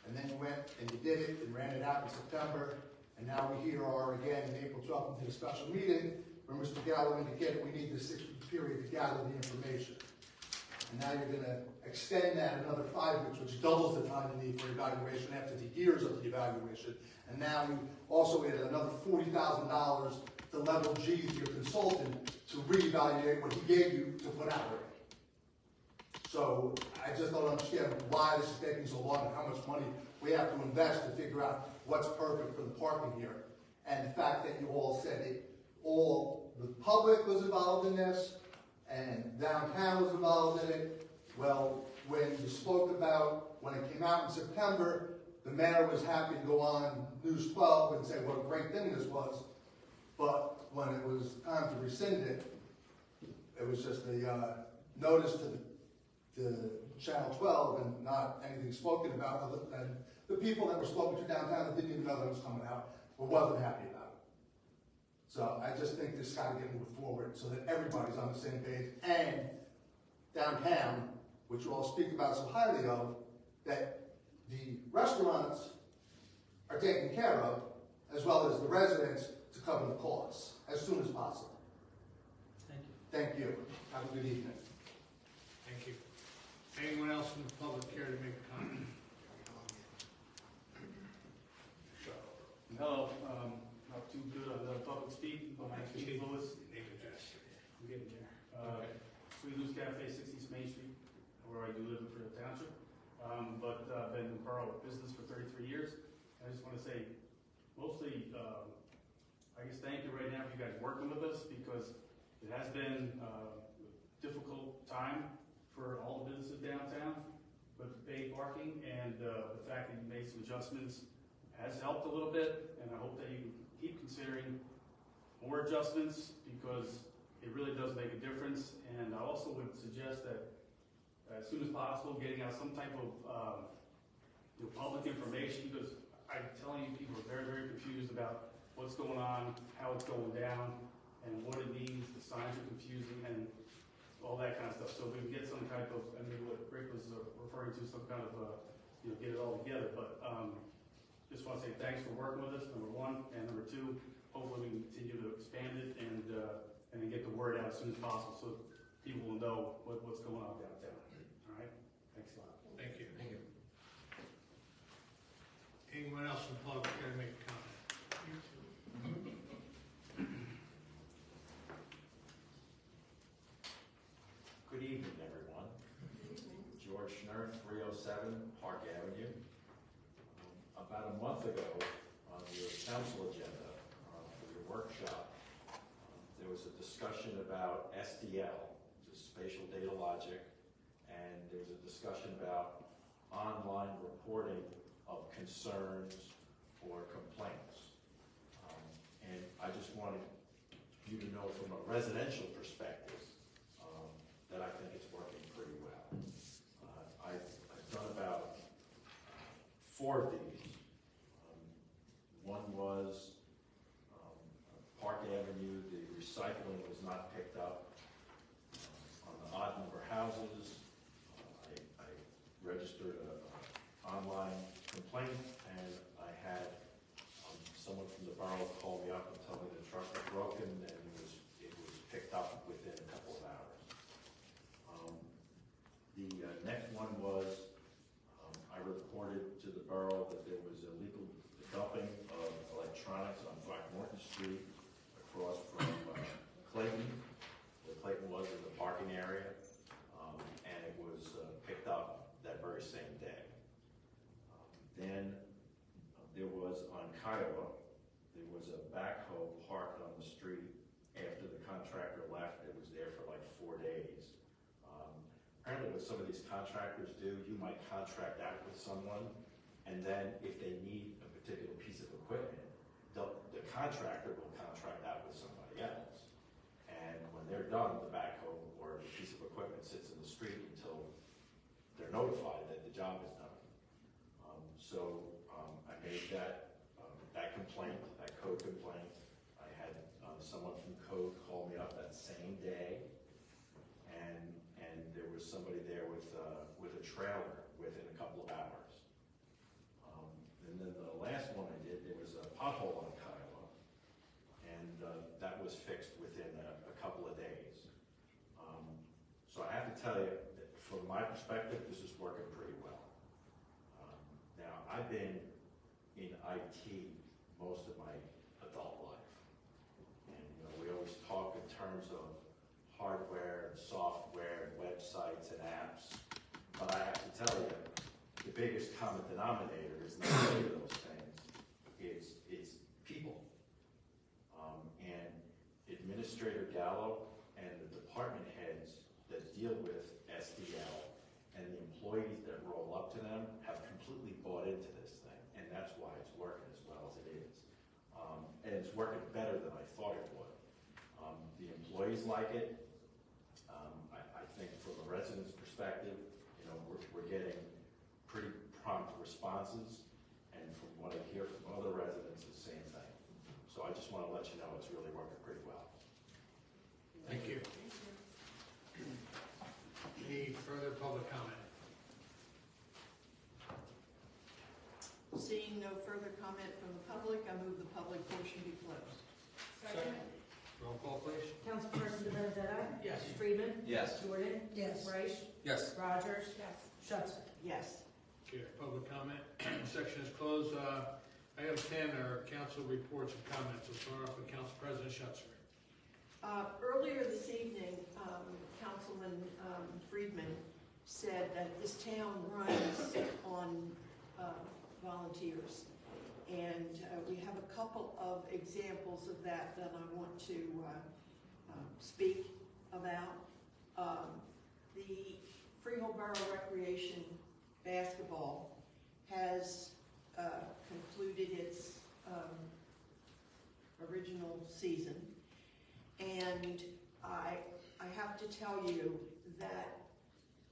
And then you went and you did it and ran it out in September. And now we here are again in April 12th into the special meeting where Mr. Gallo indicated we need this 6-week period to gather the information. And now you're going to extend that another 5 weeks, which doubles the time you need for evaluation after the years of the evaluation. And now you also added another $40,000 to level G to your consultant to reevaluate what he gave you to put out already. So I just don't understand why this is taking so long and how much money we have to invest to figure out what's perfect for the parking here. And the fact that you all said it, all the public was involved in this, and downtown was involved in it. Well, when you spoke about, when it came out in September, the mayor was happy to go on News 12 and say what a great thing this was. But when it was time to rescind it, it was just a notice to Channel 12 and not anything spoken about other than the people that were spoken to downtown that didn't even know that was coming out or wasn't happy about it. So I just think this got to get moved forward so that everybody's on the same page. And downtown, which you all speak about so highly of, that the restaurants are taken care of, as well as the residents, to cover the costs as soon as possible. Thank you. Thank you. Have a good evening. Thank you. Anyone else from the public care to make a comment? Hello, not too good on the public speak, but my name is Louis. Name and address. I'm getting there. Sweet Lou's Cafe, 60 Main Street, where I do live in Freedom Township. But I've been in borough business for 33 years. I just want to say, mostly, I guess thank you right now for you guys working with us, because it has been a difficult time for all the businesses downtown with paid parking, and the fact that you made some adjustments has helped a little bit, and I hope that you keep considering more adjustments, because it really does make a difference. And I also would suggest that as soon as possible, getting out some type of public information, because I'm telling you, people are very, very confused about what's going on, how it's going down, and what it means. The signs are confusing and all that kind of stuff. So we can get some type of, I mean, what Rick was referring to some kind of, get it all together, but, just want to say thanks for working with us, number one, and number two, hopefully we can continue to expand it and then get the word out as soon as possible, so people will know what's going on downtown. All right? Thanks a lot. Thank you. Thank you. Anyone else in the public care to make a comment? Good evening, everyone. George Schnurr, 307 Park Avenue. About a month ago, on your council agenda for your workshop, there was a discussion about SDL, which is spatial data logic, and there was a discussion about online reporting of concerns or complaints. And I just wanted you to know from a residential perspective that I think it's working pretty well. I've done about 4 of these. One was Park Avenue, the recycling was not picked up on the odd number houses. I registered an online complaint, and I had someone from the borough call me up and tell me the truck was broken, and it was picked up within a couple of hours. The next one was I reported to the borough that there was illegal dumping of electronics on Throckmorton Street across from Clayton, where Clayton was in the parking area, and it was picked up that very same day. Then there was on Kiowa, there was a backhoe parked on the street after the contractor left. It was there for like 4 days. Apparently what some of these contractors do, you might contract out with someone, and then if they need a particular piece of equipment, the contractor will contract out with somebody else. And when they're done, the backhoe or the piece of equipment sits in the street until they're notified that the job is done. So I made that complaint, that code complaint. I had someone from code call me up that same day, and there was somebody there with a trailer within a couple of hours. And then the last one I did, there was a pothole on Kiowa, and that was fixed within a couple of days. So I have to tell you, that from my perspective, this is working pretty well. Now, I've been in IT most of my adult life, and we always talk in terms of hardware and software and websites and apps, but I have to tell you, the biggest common denominator is not any of those things. It's people. And Administrator Gallo and the department heads that deal with SDL and the employees that roll up to them have completely bought into this thing, and that's why it's working as well as it is. And it's working better than I thought it would. The employees like it. I think from a resident's perspective, we're getting pretty prompt responses, and from what I hear from other residents, the same thing. So I just want to let you know it's really working pretty well. Thank you. Any further public comment? Seeing no further comment from the public, I move the public portion be closed. Second. Roll call, please. Councilperson Benedetto? Yes. Freeman? Yes. Jordan? Yes. Reich? Yes. Rogers? Yes. Schuster? Yes. Okay, public comment section is closed. Item 10 are council reports and comments. We'll start off with Council President Schuster. Earlier this evening, Councilman Friedman said that this town runs on volunteers. And we have a couple of examples of that I want to speak about. The Freehold Borough Recreation Basketball has concluded its original season. And I have to tell you that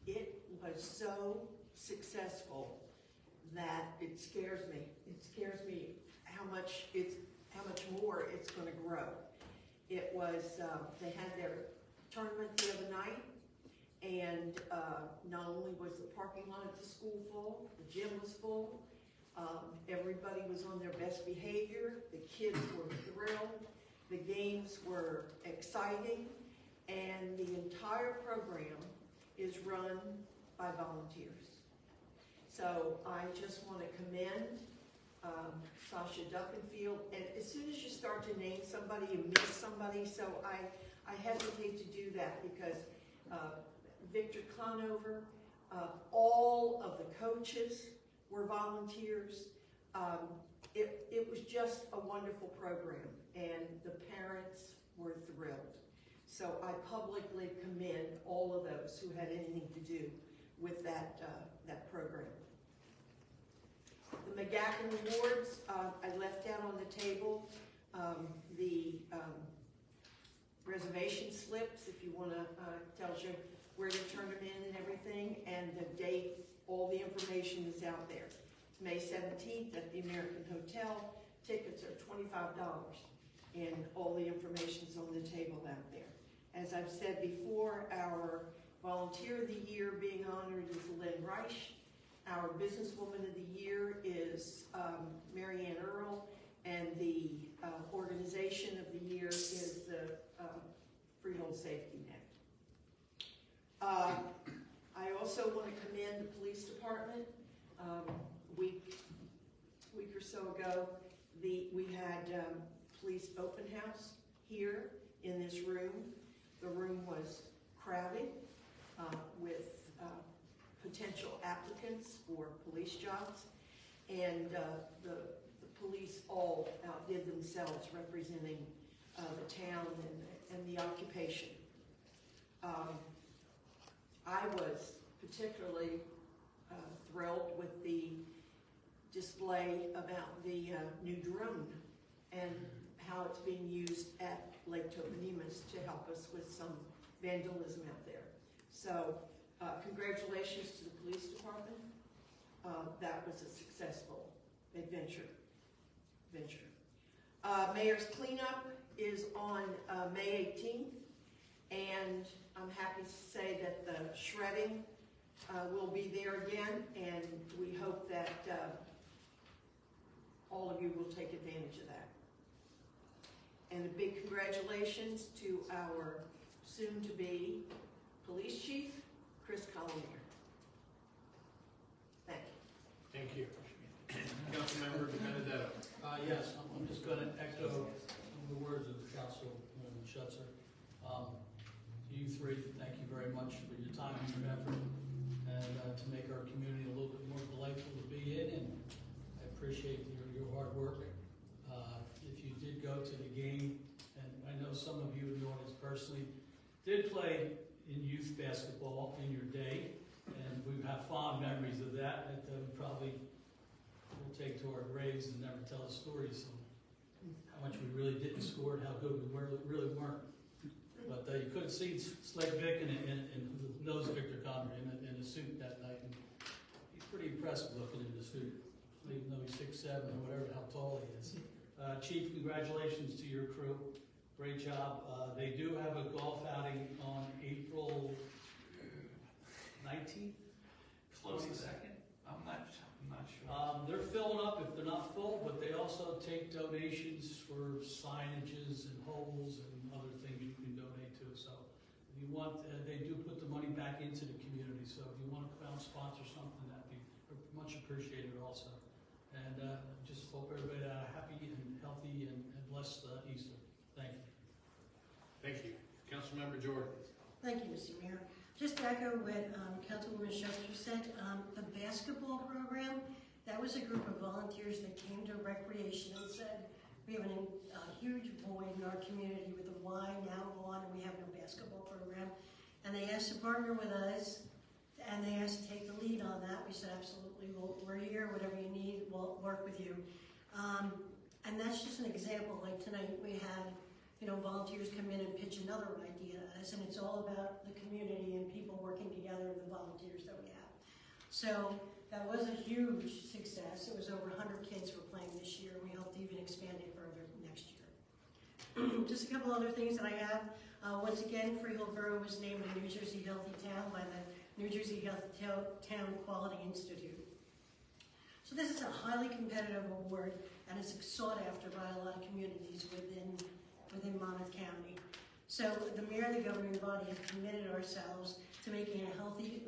it was so successful that it scares me. It scares me how much more it's going to grow. It was they had their tournament the other night, And not only was the parking lot at the school full, the gym was full, everybody was on their best behavior, the kids were thrilled, the games were exciting, and the entire program is run by volunteers. So I just want to commend Sasha Duckenfield, and as soon as you start to name somebody, you miss somebody, so I hesitate to do that because Victor Conover, all of the coaches were volunteers. It was just a wonderful program, and the parents were thrilled. So I publicly commend all of those who had anything to do with that program. The McGackin Awards, I left out on the table the reservation slips, if you want to, tells you where to turn them in and everything, and the date, all the information is out there. It's May 17th at the American Hotel. Tickets are $25, and all the information's on the table out there. As I've said before, our Volunteer of the Year being honored is Lynn Reich. Our Businesswoman of the Year is Mary Ann Earl, and the Organization of the Year is the Freehold Safety Net. I also want to commend the police department. Week or so ago, we had police open house here in this room. The room was crowded with potential applicants for police jobs, and the police all outdid themselves representing the town and the occupation. I was particularly thrilled with the display about the new drone and how it's being used at Lake Toponimus to help us with some vandalism out there. So congratulations to the police department. That was a successful adventure. Mayor's Cleanup is on May 18th, and I'm happy to say that the shredding will be there again, and we hope that all of you will take advantage of that. And a big congratulations to our soon-to-be police chief, Chris Collier. Thank you. Thank you. Councilmember Benedetto. Yes, I'm just going to echo the words of Councilwoman Schutzer. You three, thank you very much for your time and your effort, and to make our community a little bit more delightful to be in, and I appreciate your hard work. If you did go to the game, and I know some of you in the audience personally did play in youth basketball in your day, and we have fond memories of that we probably will take to our graves and never tell the stories of how much we really didn't score and how good we really weren't. But you could have seen Slade Vick and knows Victor Conner in a suit that night. And he's pretty impressive looking in the suit, even though he's 6'7" or whatever, how tall he is. Chief, congratulations to your crew. Great job. They do have a golf outing on April 19th. Close second? I'm not sure. They're filling up if they're not full, but they also take donations for signages and holes and other things you can donate to. So if you want, they do put the money back into the community. So if you want to come out and sponsor something, that'd be much appreciated also. And just hope everybody happy and healthy and blessed Easter. Thank you. Thank you. Councilmember Jordan. Thank you, Mr. Mayor. Just to echo what Councilwoman Schutzer said, the basketball program, that was a group of volunteers that came to recreation and said, we have a huge void in our community with the Y now on, and we have no basketball program. And they asked to partner with us, and they asked to take the lead on that. We said, absolutely, we're here, whatever you need, we'll work with you. And that's just an example. Like tonight, we had volunteers come in and pitch another idea to us, and it's all about the community and people working together, the volunteers that we have. So that was a huge success. It was over 100 kids were playing this year. We hope to even expand it further next year. Just a couple other things that I have. Once again, Freehold Borough was named a New Jersey Healthy Town by the New Jersey Healthy Town Quality Institute. So this is a highly competitive award, and it's sought after by a lot of communities within Monmouth County. So the mayor and the governing body have committed ourselves to making a healthy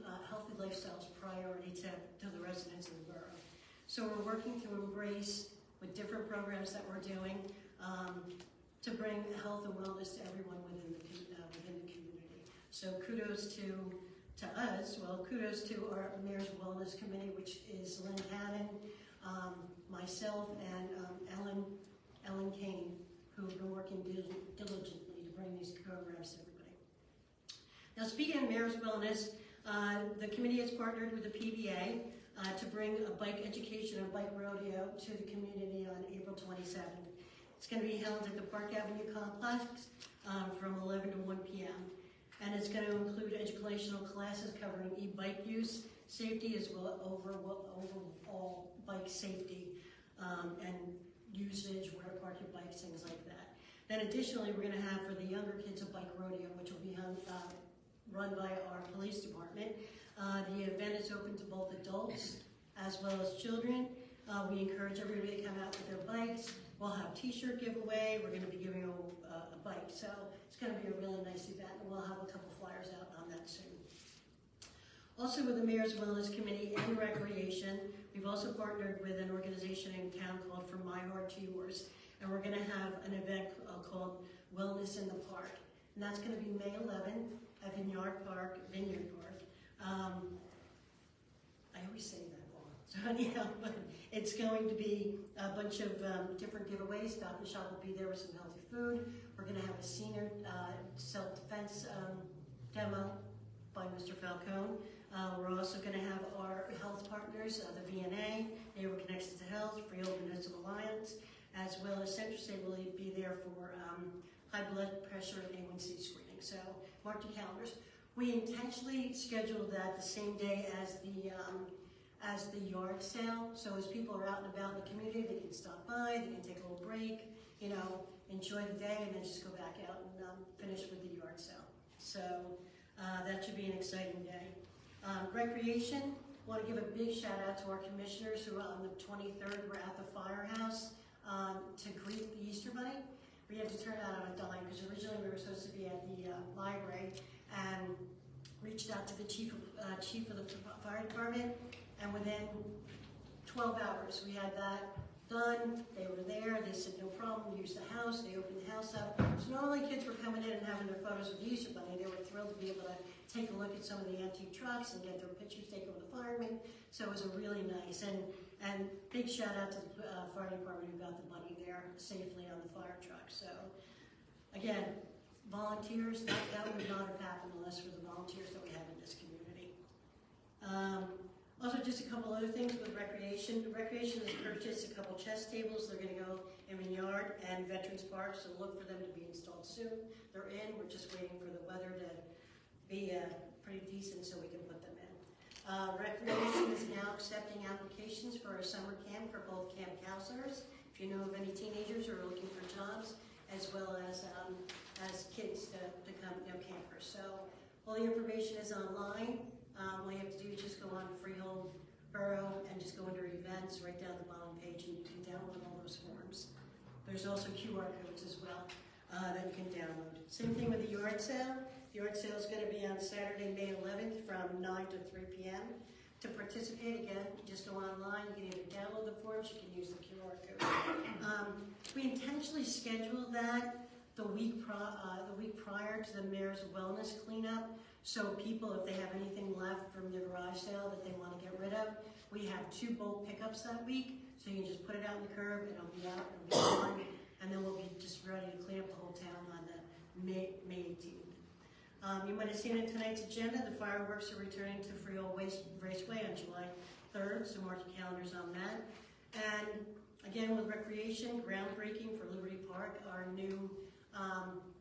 lifestyle a priority to the residents of the borough. So we're working to embrace with different programs that we're doing to bring health and wellness to everyone within the community. So kudos to us. Well, kudos to our Mayor's Wellness Committee, which is Lynn Hannon, myself, and Ellen Kane, who have been working diligently to bring these programs to everybody. Now, speaking of Mayor's Wellness, the committee has partnered with the PBA to bring a bike education and bike rodeo to the community on April 27th. It's going to be held at the Park Avenue Complex from 11 to 1 p.m. And it's going to include educational classes covering e-bike use, safety, as well as overall bike safety and usage, where to park your bikes, things like that. Then additionally, we're going to have for the younger kids a bike rodeo, which will be run by our police department. The event is open to both adults as well as children. We encourage everybody to come out with their bikes. We'll have t-shirt giveaway. We're going to be giving a bike. So it's going to be a really nice event, and we'll have a couple flyers out on that soon. Also with the Mayor's Wellness Committee and Recreation, we've also partnered with an organization in town called From My Heart to Yours, and we're going to have an event called Wellness in the Park. And that's going to be May 11th at Vineyard Park. I always say that wrong. So anyhow, but it's going to be a bunch of different giveaways. Stop and Shop will be there with some healthy food. We're going to have a senior self-defense demo by Mr. Falcone. We're also going to have our health partners, the VNA, Neighbor Connections to Health, Freehold Municipal Alliance, as well as Central State will be there for high blood pressure and A1C screening. So mark your calendars. We intentionally scheduled that the same day as the yard sale. So as people are out and about in the community, they can stop by, they can take a little break, enjoy the day, and then just go back out and finish with the yard sale. So that should be an exciting day. Recreation, want to give a big shout out to our commissioners who on the 23rd were at the firehouse to greet the Easter Bunny. We had to turn that on a dime because originally we were supposed to be at the library, and reached out to the chief of the fire department, and within 12 hours we had that done. They were there, they said no problem, use the house, they opened the house up. So not only kids were coming in and having their photos with the Easter Bunny, they were thrilled to be able to take a look at some of the antique trucks and get their pictures taken with the firemen. So it was a really nice, and big shout out to the fire department who got the bunny there safely on the fire truck. So again, volunteers, that would not have happened unless for the volunteers that we have in this community. Also, just a couple other things with Recreation. Recreation has purchased a couple chess tables. They're going to go in Vineyard and Veterans Park, so look for them to be installed soon. They're in. We're just waiting for the weather to be pretty decent so we can put them in. Recreation is now accepting applications for a summer camp for both camp counselors, if you know of any teenagers who are looking for jobs, as well as kids to come, campers. So all the information is online. All you have to do is just go on Freehold Borough and just go under events right down the bottom page, and you can download all those forms. There's also QR codes as well that you can download. Same thing with the yard sale. The yard sale is going to be on Saturday, May 11th from 9 to 3 p.m. To participate, again, you just go online. You can either download the forms, you can use the QR code. We intentionally scheduled that the week prior to the Mayor's Wellness Cleanup, so people, if they have anything left from their garage sale that they want to get rid of, we have 2 bulk pickups that week, so you can just put it out in the curb, it'll be out, it'll be gone, and then we'll be just ready to clean up the whole town on the May 18th. You might have seen in tonight's agenda, the fireworks are returning to Freehold Raceway on July 3rd, so mark your calendars on that. And again, with Recreation, groundbreaking for Liberty Park, our new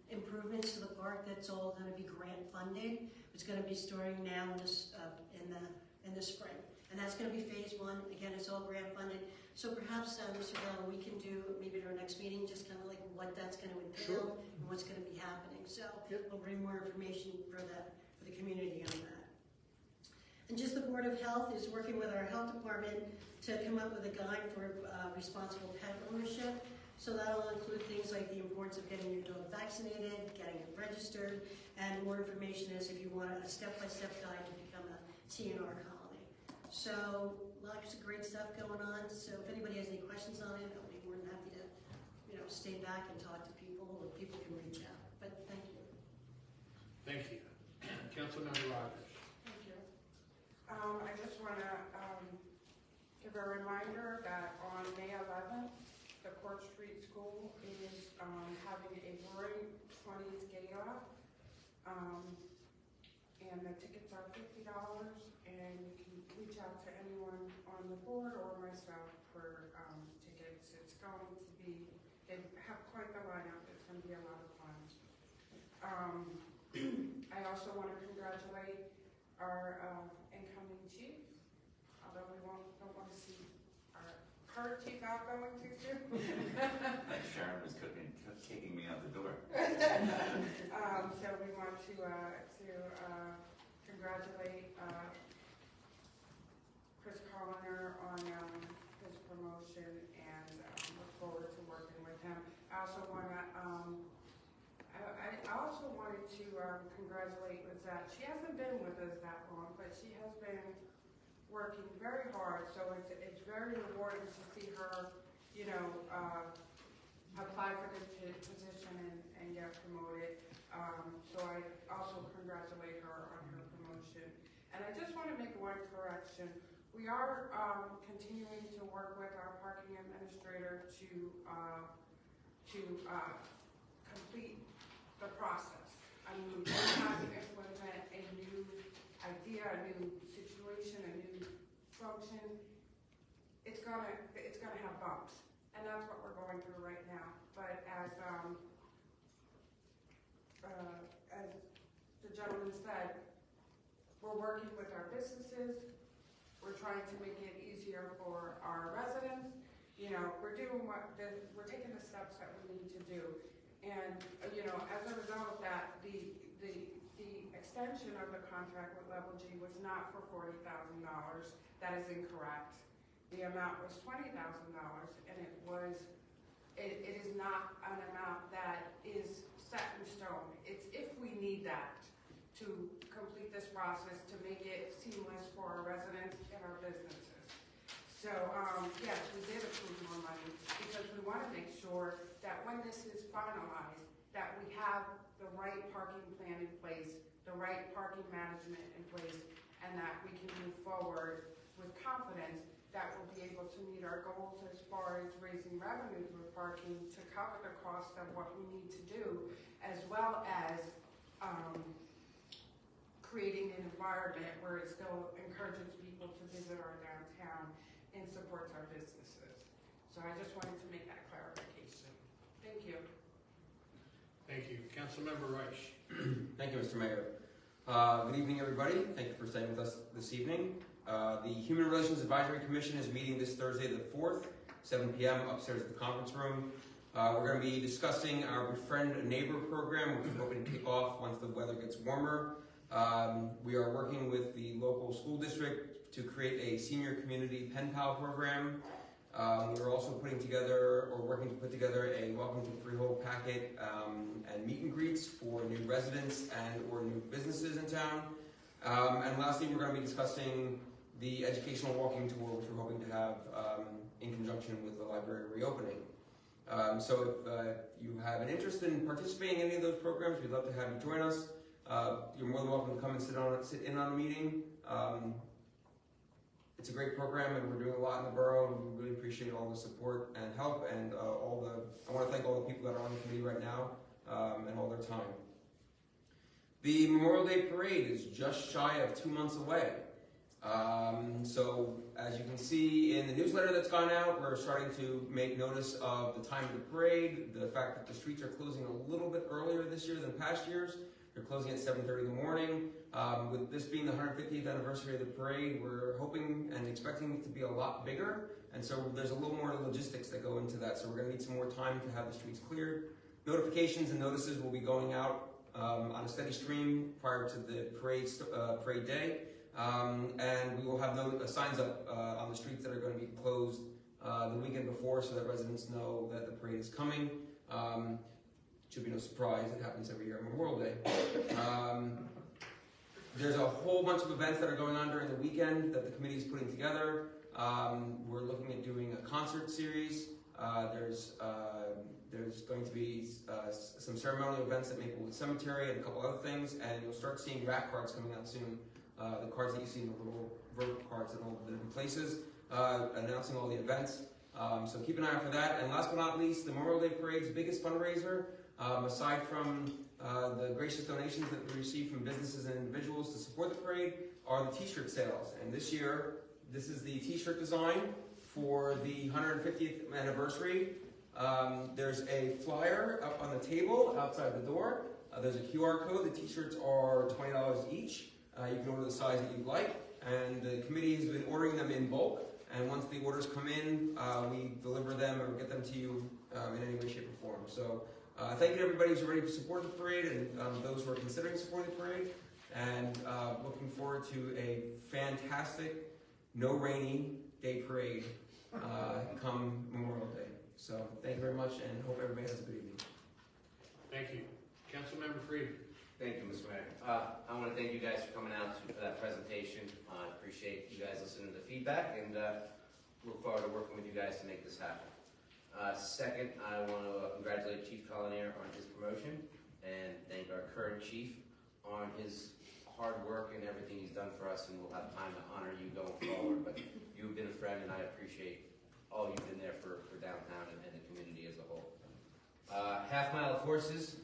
improvements to the park, that's all going to be grant funded. It's going to be starting now in the spring. And that's going to be phase one. Again, it's all grant funded. So perhaps, Mr. Bell, we can do maybe at our next meeting, just kind of like what that's going to entail and what's going to be happening. So we'll bring more information for the community on that. And just the Board of Health is working with our health department to come up with a guide for responsible pet ownership. So that'll include things like the importance of getting your dog vaccinated, getting it registered, and more information as if you want a step-by-step guide to become a TNR colony. So lots of great stuff going on. So if anybody has any questions on it, I'll be more than happy to, stay back and talk to people, or people can reach out. But thank you. Thank you. Councilmember Rogers. Thank you. I just want to give a reminder that on May 11th, the Court Street School is having a Roaring 20s Gala, and the tickets are $50, and you can reach out to anyone on the board or myself for tickets. It's going to be, they have quite the lineup. It's going to be a lot of fun. I also want to congratulate our incoming chief, although we don't want to see our current chief outgoing too soon. Sharon was kicking me out the door. So we want to congratulate Chris Colliner on his promotion, and look forward to working with him. I also want to wanted to congratulate Lizette. She hasn't been with us that long, but she has been working very hard. So it's very rewarding to see her, apply for this position and get promoted. So I also congratulate her on her promotion. And I just want to make one correction. We are continuing to work with our parking administrator to complete the process. I mean, we have to implement a new idea, a new situation, a new function. It's gonna have bumps, and that's what we're going through right now. But as the gentleman said, we're working with our businesses. We're trying to make it easier for our residents. We're doing we're taking the steps that we need to do. And, as a result of that, the extension of the contract with Level G was not for $40,000. That is incorrect. The amount was $20,000, and it is not an amount that is set in stone. It's if we need that to complete this process to make it seamless for our residents and our businesses. So, yes, we did approve more money because we want to make sure that when this is finalized, that we have the right parking plan in place, the right parking management in place, and that we can move forward with confidence that we'll be able to meet our goals as far as raising revenues with parking to cover the cost of what we need to do, as well as creating an environment where it still encourages people to visit our downtown and supports our businesses. So I just wanted to make that clarification. Thank you. Thank you. Councilmember Reich. Thank you, Mr. Mayor. Good evening, everybody. Thank you for staying with us this evening. The Human Relations Advisory Commission is meeting this Thursday the 4th, 7 p.m. upstairs at the conference room. We're going to be discussing our Befriend a Neighbor program, which we're hoping to kick off once the weather gets warmer. We are working with the local school district to create a senior community pen pal program. We're also working to put together a Welcome to Freehold packet and meet and greets for new residents and or new businesses in town. And lastly, we're going to be discussing the educational walking tour, which we're hoping to have in conjunction with the library reopening. So if you have an interest in participating in any of those programs, we'd love to have you join us. You're more than welcome to come and sit in on a meeting. It's a great program, and we're doing a lot in the borough, and we really appreciate all the support and help, and I want to thank all the people that are on the committee right now, and all their time. The Memorial Day Parade is just shy of 2 months away. So, as you can see in the newsletter that's gone out, we're starting to make notice of the time of the parade, the fact that the streets are closing a little bit earlier this year than past years. They're closing at 7:30 in the morning. With this being the 150th anniversary of the parade, we're hoping and expecting it to be a lot bigger. And so there's a little more logistics that go into that. So we're going to need some more time to have the streets cleared. Notifications and notices will be going out on a steady stream prior to the parade day. And we will have signs up on the streets that are going to be closed the weekend before so that residents know that the parade is coming. Should be no surprise, it happens every year on Memorial Day. There's a whole bunch of events that are going on during the weekend that the committee is putting together. We're looking at doing a concert series. There's going to be some ceremonial events at Maplewood Cemetery and a couple other things, and you'll start seeing wrap cards coming out soon. The cards that you see in the little vertical cards in all the different places, announcing all the events. So keep an eye out for that. And last but not least, the Memorial Day Parade's biggest fundraiser, aside from the gracious donations that we receive from businesses and individuals to support the parade, are the t-shirt sales. And this year, this is the t-shirt design for the 150th anniversary. There's a flyer up on the table outside the door. There's a QR code. The t-shirts are $20 each. You can order the size that you'd like. And the committee has been ordering them in bulk. And once the orders come in, we deliver them or get them to you in any way, shape, or form. So thank you to everybody who's ready to support the parade and those who are considering supporting the parade. And looking forward to a fantastic, no rainy day parade come Memorial Day. So thank you very much and hope everybody has a good evening. Thank you. Councilmember Freed. Thank you, Mr. Mayor. I want to thank you guys for coming out for that presentation. I appreciate you guys listening to the feedback and look forward to working with you guys to make this happen. Second, I want to congratulate Chief Collier on his promotion and thank our current chief on his hard work and everything he's done for us, and we'll have time to honor you going forward. But you've been a friend, and I appreciate all you've been there for downtown and the community as a whole. Half Mile of Horses.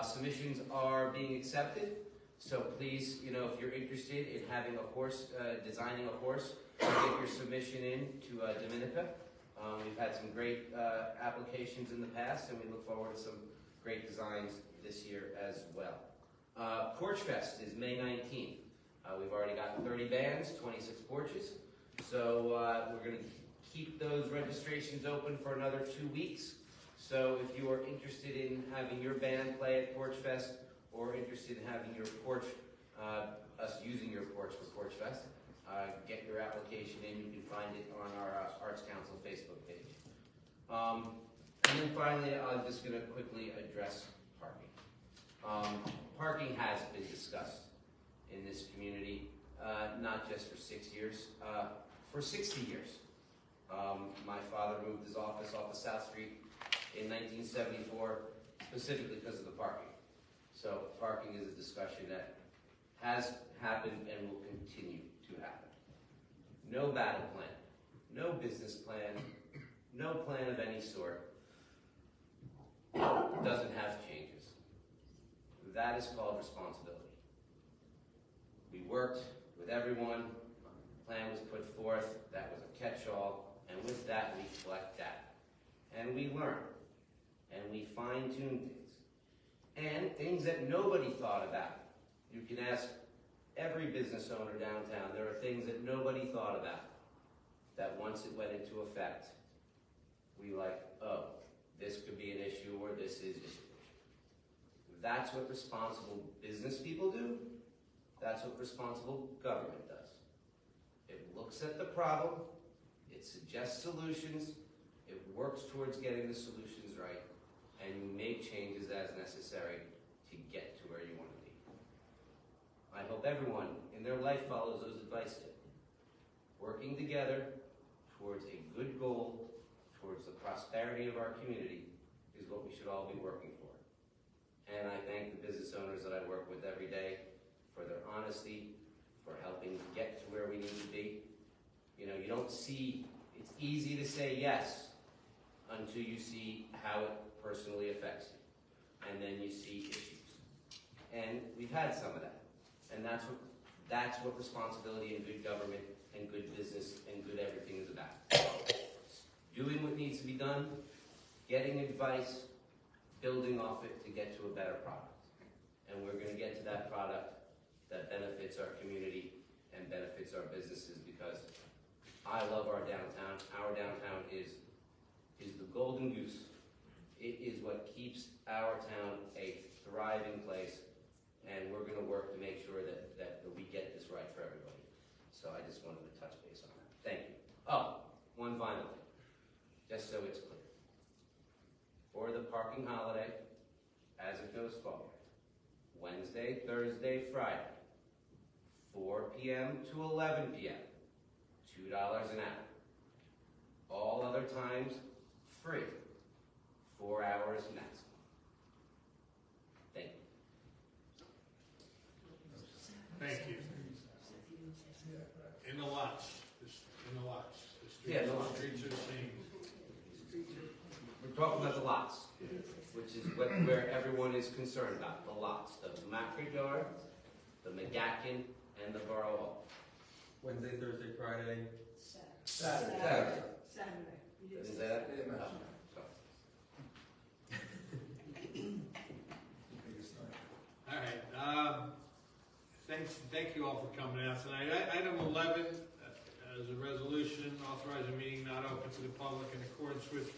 Submissions are being accepted, so please, if you're interested in having a horse, designing a horse, get your submission in to Dominica. We've had some great applications in the past, and we look forward to some great designs this year as well. Porch Fest is May 19th. We've already got 30 bands, 26 porches, so we're going to keep those registrations open for another 2 weeks. So if you are interested in having your band play at Porch Fest, or interested in having your porch, us using your porch for Porch Fest, get your application in. You can find it on our Arts Council Facebook page. And then finally, I'm just going to quickly address parking. Parking has been discussed in this community, not just for 6 years, for 60 years. My father moved his office off of South Street in 1974, specifically because of the parking. So parking is a discussion that has happened and will continue to happen. No battle plan, no business plan, no plan of any sort doesn't have changes. That is called responsibility. We worked with everyone, a plan was put forth, that was a catch-all, and with that we collect data. And we learn, and we fine-tune things. And things that nobody thought about. You can ask every business owner downtown, there are things that nobody thought about, that once it went into effect, we oh, this could be an issue, or this is an issue. That's what responsible business people do. That's what responsible government does. It looks at the problem, it suggests solutions, it works towards getting the solutions right, and you make changes as necessary to get to where you want to be. I hope everyone in their life follows those advice tips. Working together towards a good goal, towards the prosperity of our community, is what we should all be working for. And I thank the business owners that I work with every day for their honesty, for helping get to where we need to be. You don't see, it's easy to say yes until you see how it personally affects you. And then you see issues. And we've had some of that. And that's what responsibility and good government and good business and good everything is about. Doing what needs to be done, getting advice, building off it to get to a better product. and we're gonna get to that product that benefits our community and benefits our businesses, because I love our downtown. Our downtown is the golden goose. It is what keeps our town a thriving place, and we're gonna work to make sure that we get this right for everybody. So I just wanted to touch base on that. Thank you. Oh, one final thing, just so it's clear. For the parking holiday, as it goes forward, Wednesday, Thursday, Friday, 4 p.m. to 11 p.m., $2 an hour. All other times, free, 4 hours maximum. Thank you. Thank you. In the lots, in the lots. The Yeah, the lots. streets are the same. We're talking about the lots, which is where everyone is concerned about, the lots, the Macri Yard, the McGatkin, and the Borough Hall. Wednesday, Thursday, Friday. Saturday. Saturday. You did Is say that? Saturday. Oh, sorry. All right, thank you all for coming out tonight. Item 11, is a resolution authorizing a meeting not open to the public in accordance with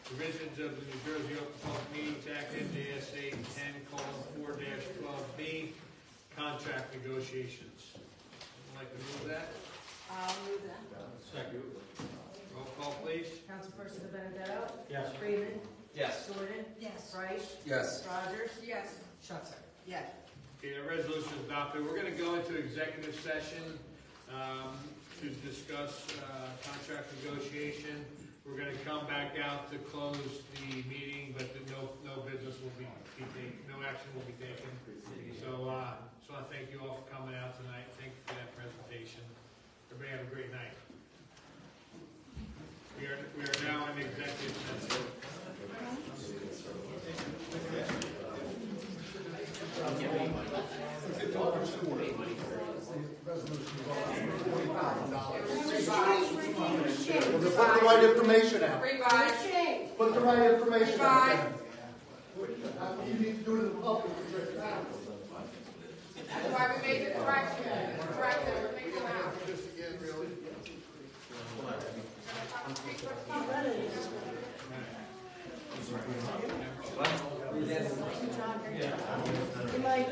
provisions of the New Jersey Open Public Meetings Act, NJSA 10:4-12B, contract negotiations. Would like to move that? I'll move that. Second. Roll call, please. Councilperson Benedetto? Yes. Freeman? Yes. Jordan? Yes. Price? Yes. Rogers? Yes. Schuster? Yes. Okay, the resolution is adopted. We're going to go into executive session to discuss contract negotiation. We're going to come back out to close the meeting, but no business will be taken, no action will be taken. So just want to thank you all for coming out tonight. Thank you for that presentation. Everybody have a great night. We are now in executive session. Put the right information out. Revise. Put the right information out. Revise. You need to do it in the public. That's why we made the correction. Corrected everything out. Just again, really. Good night.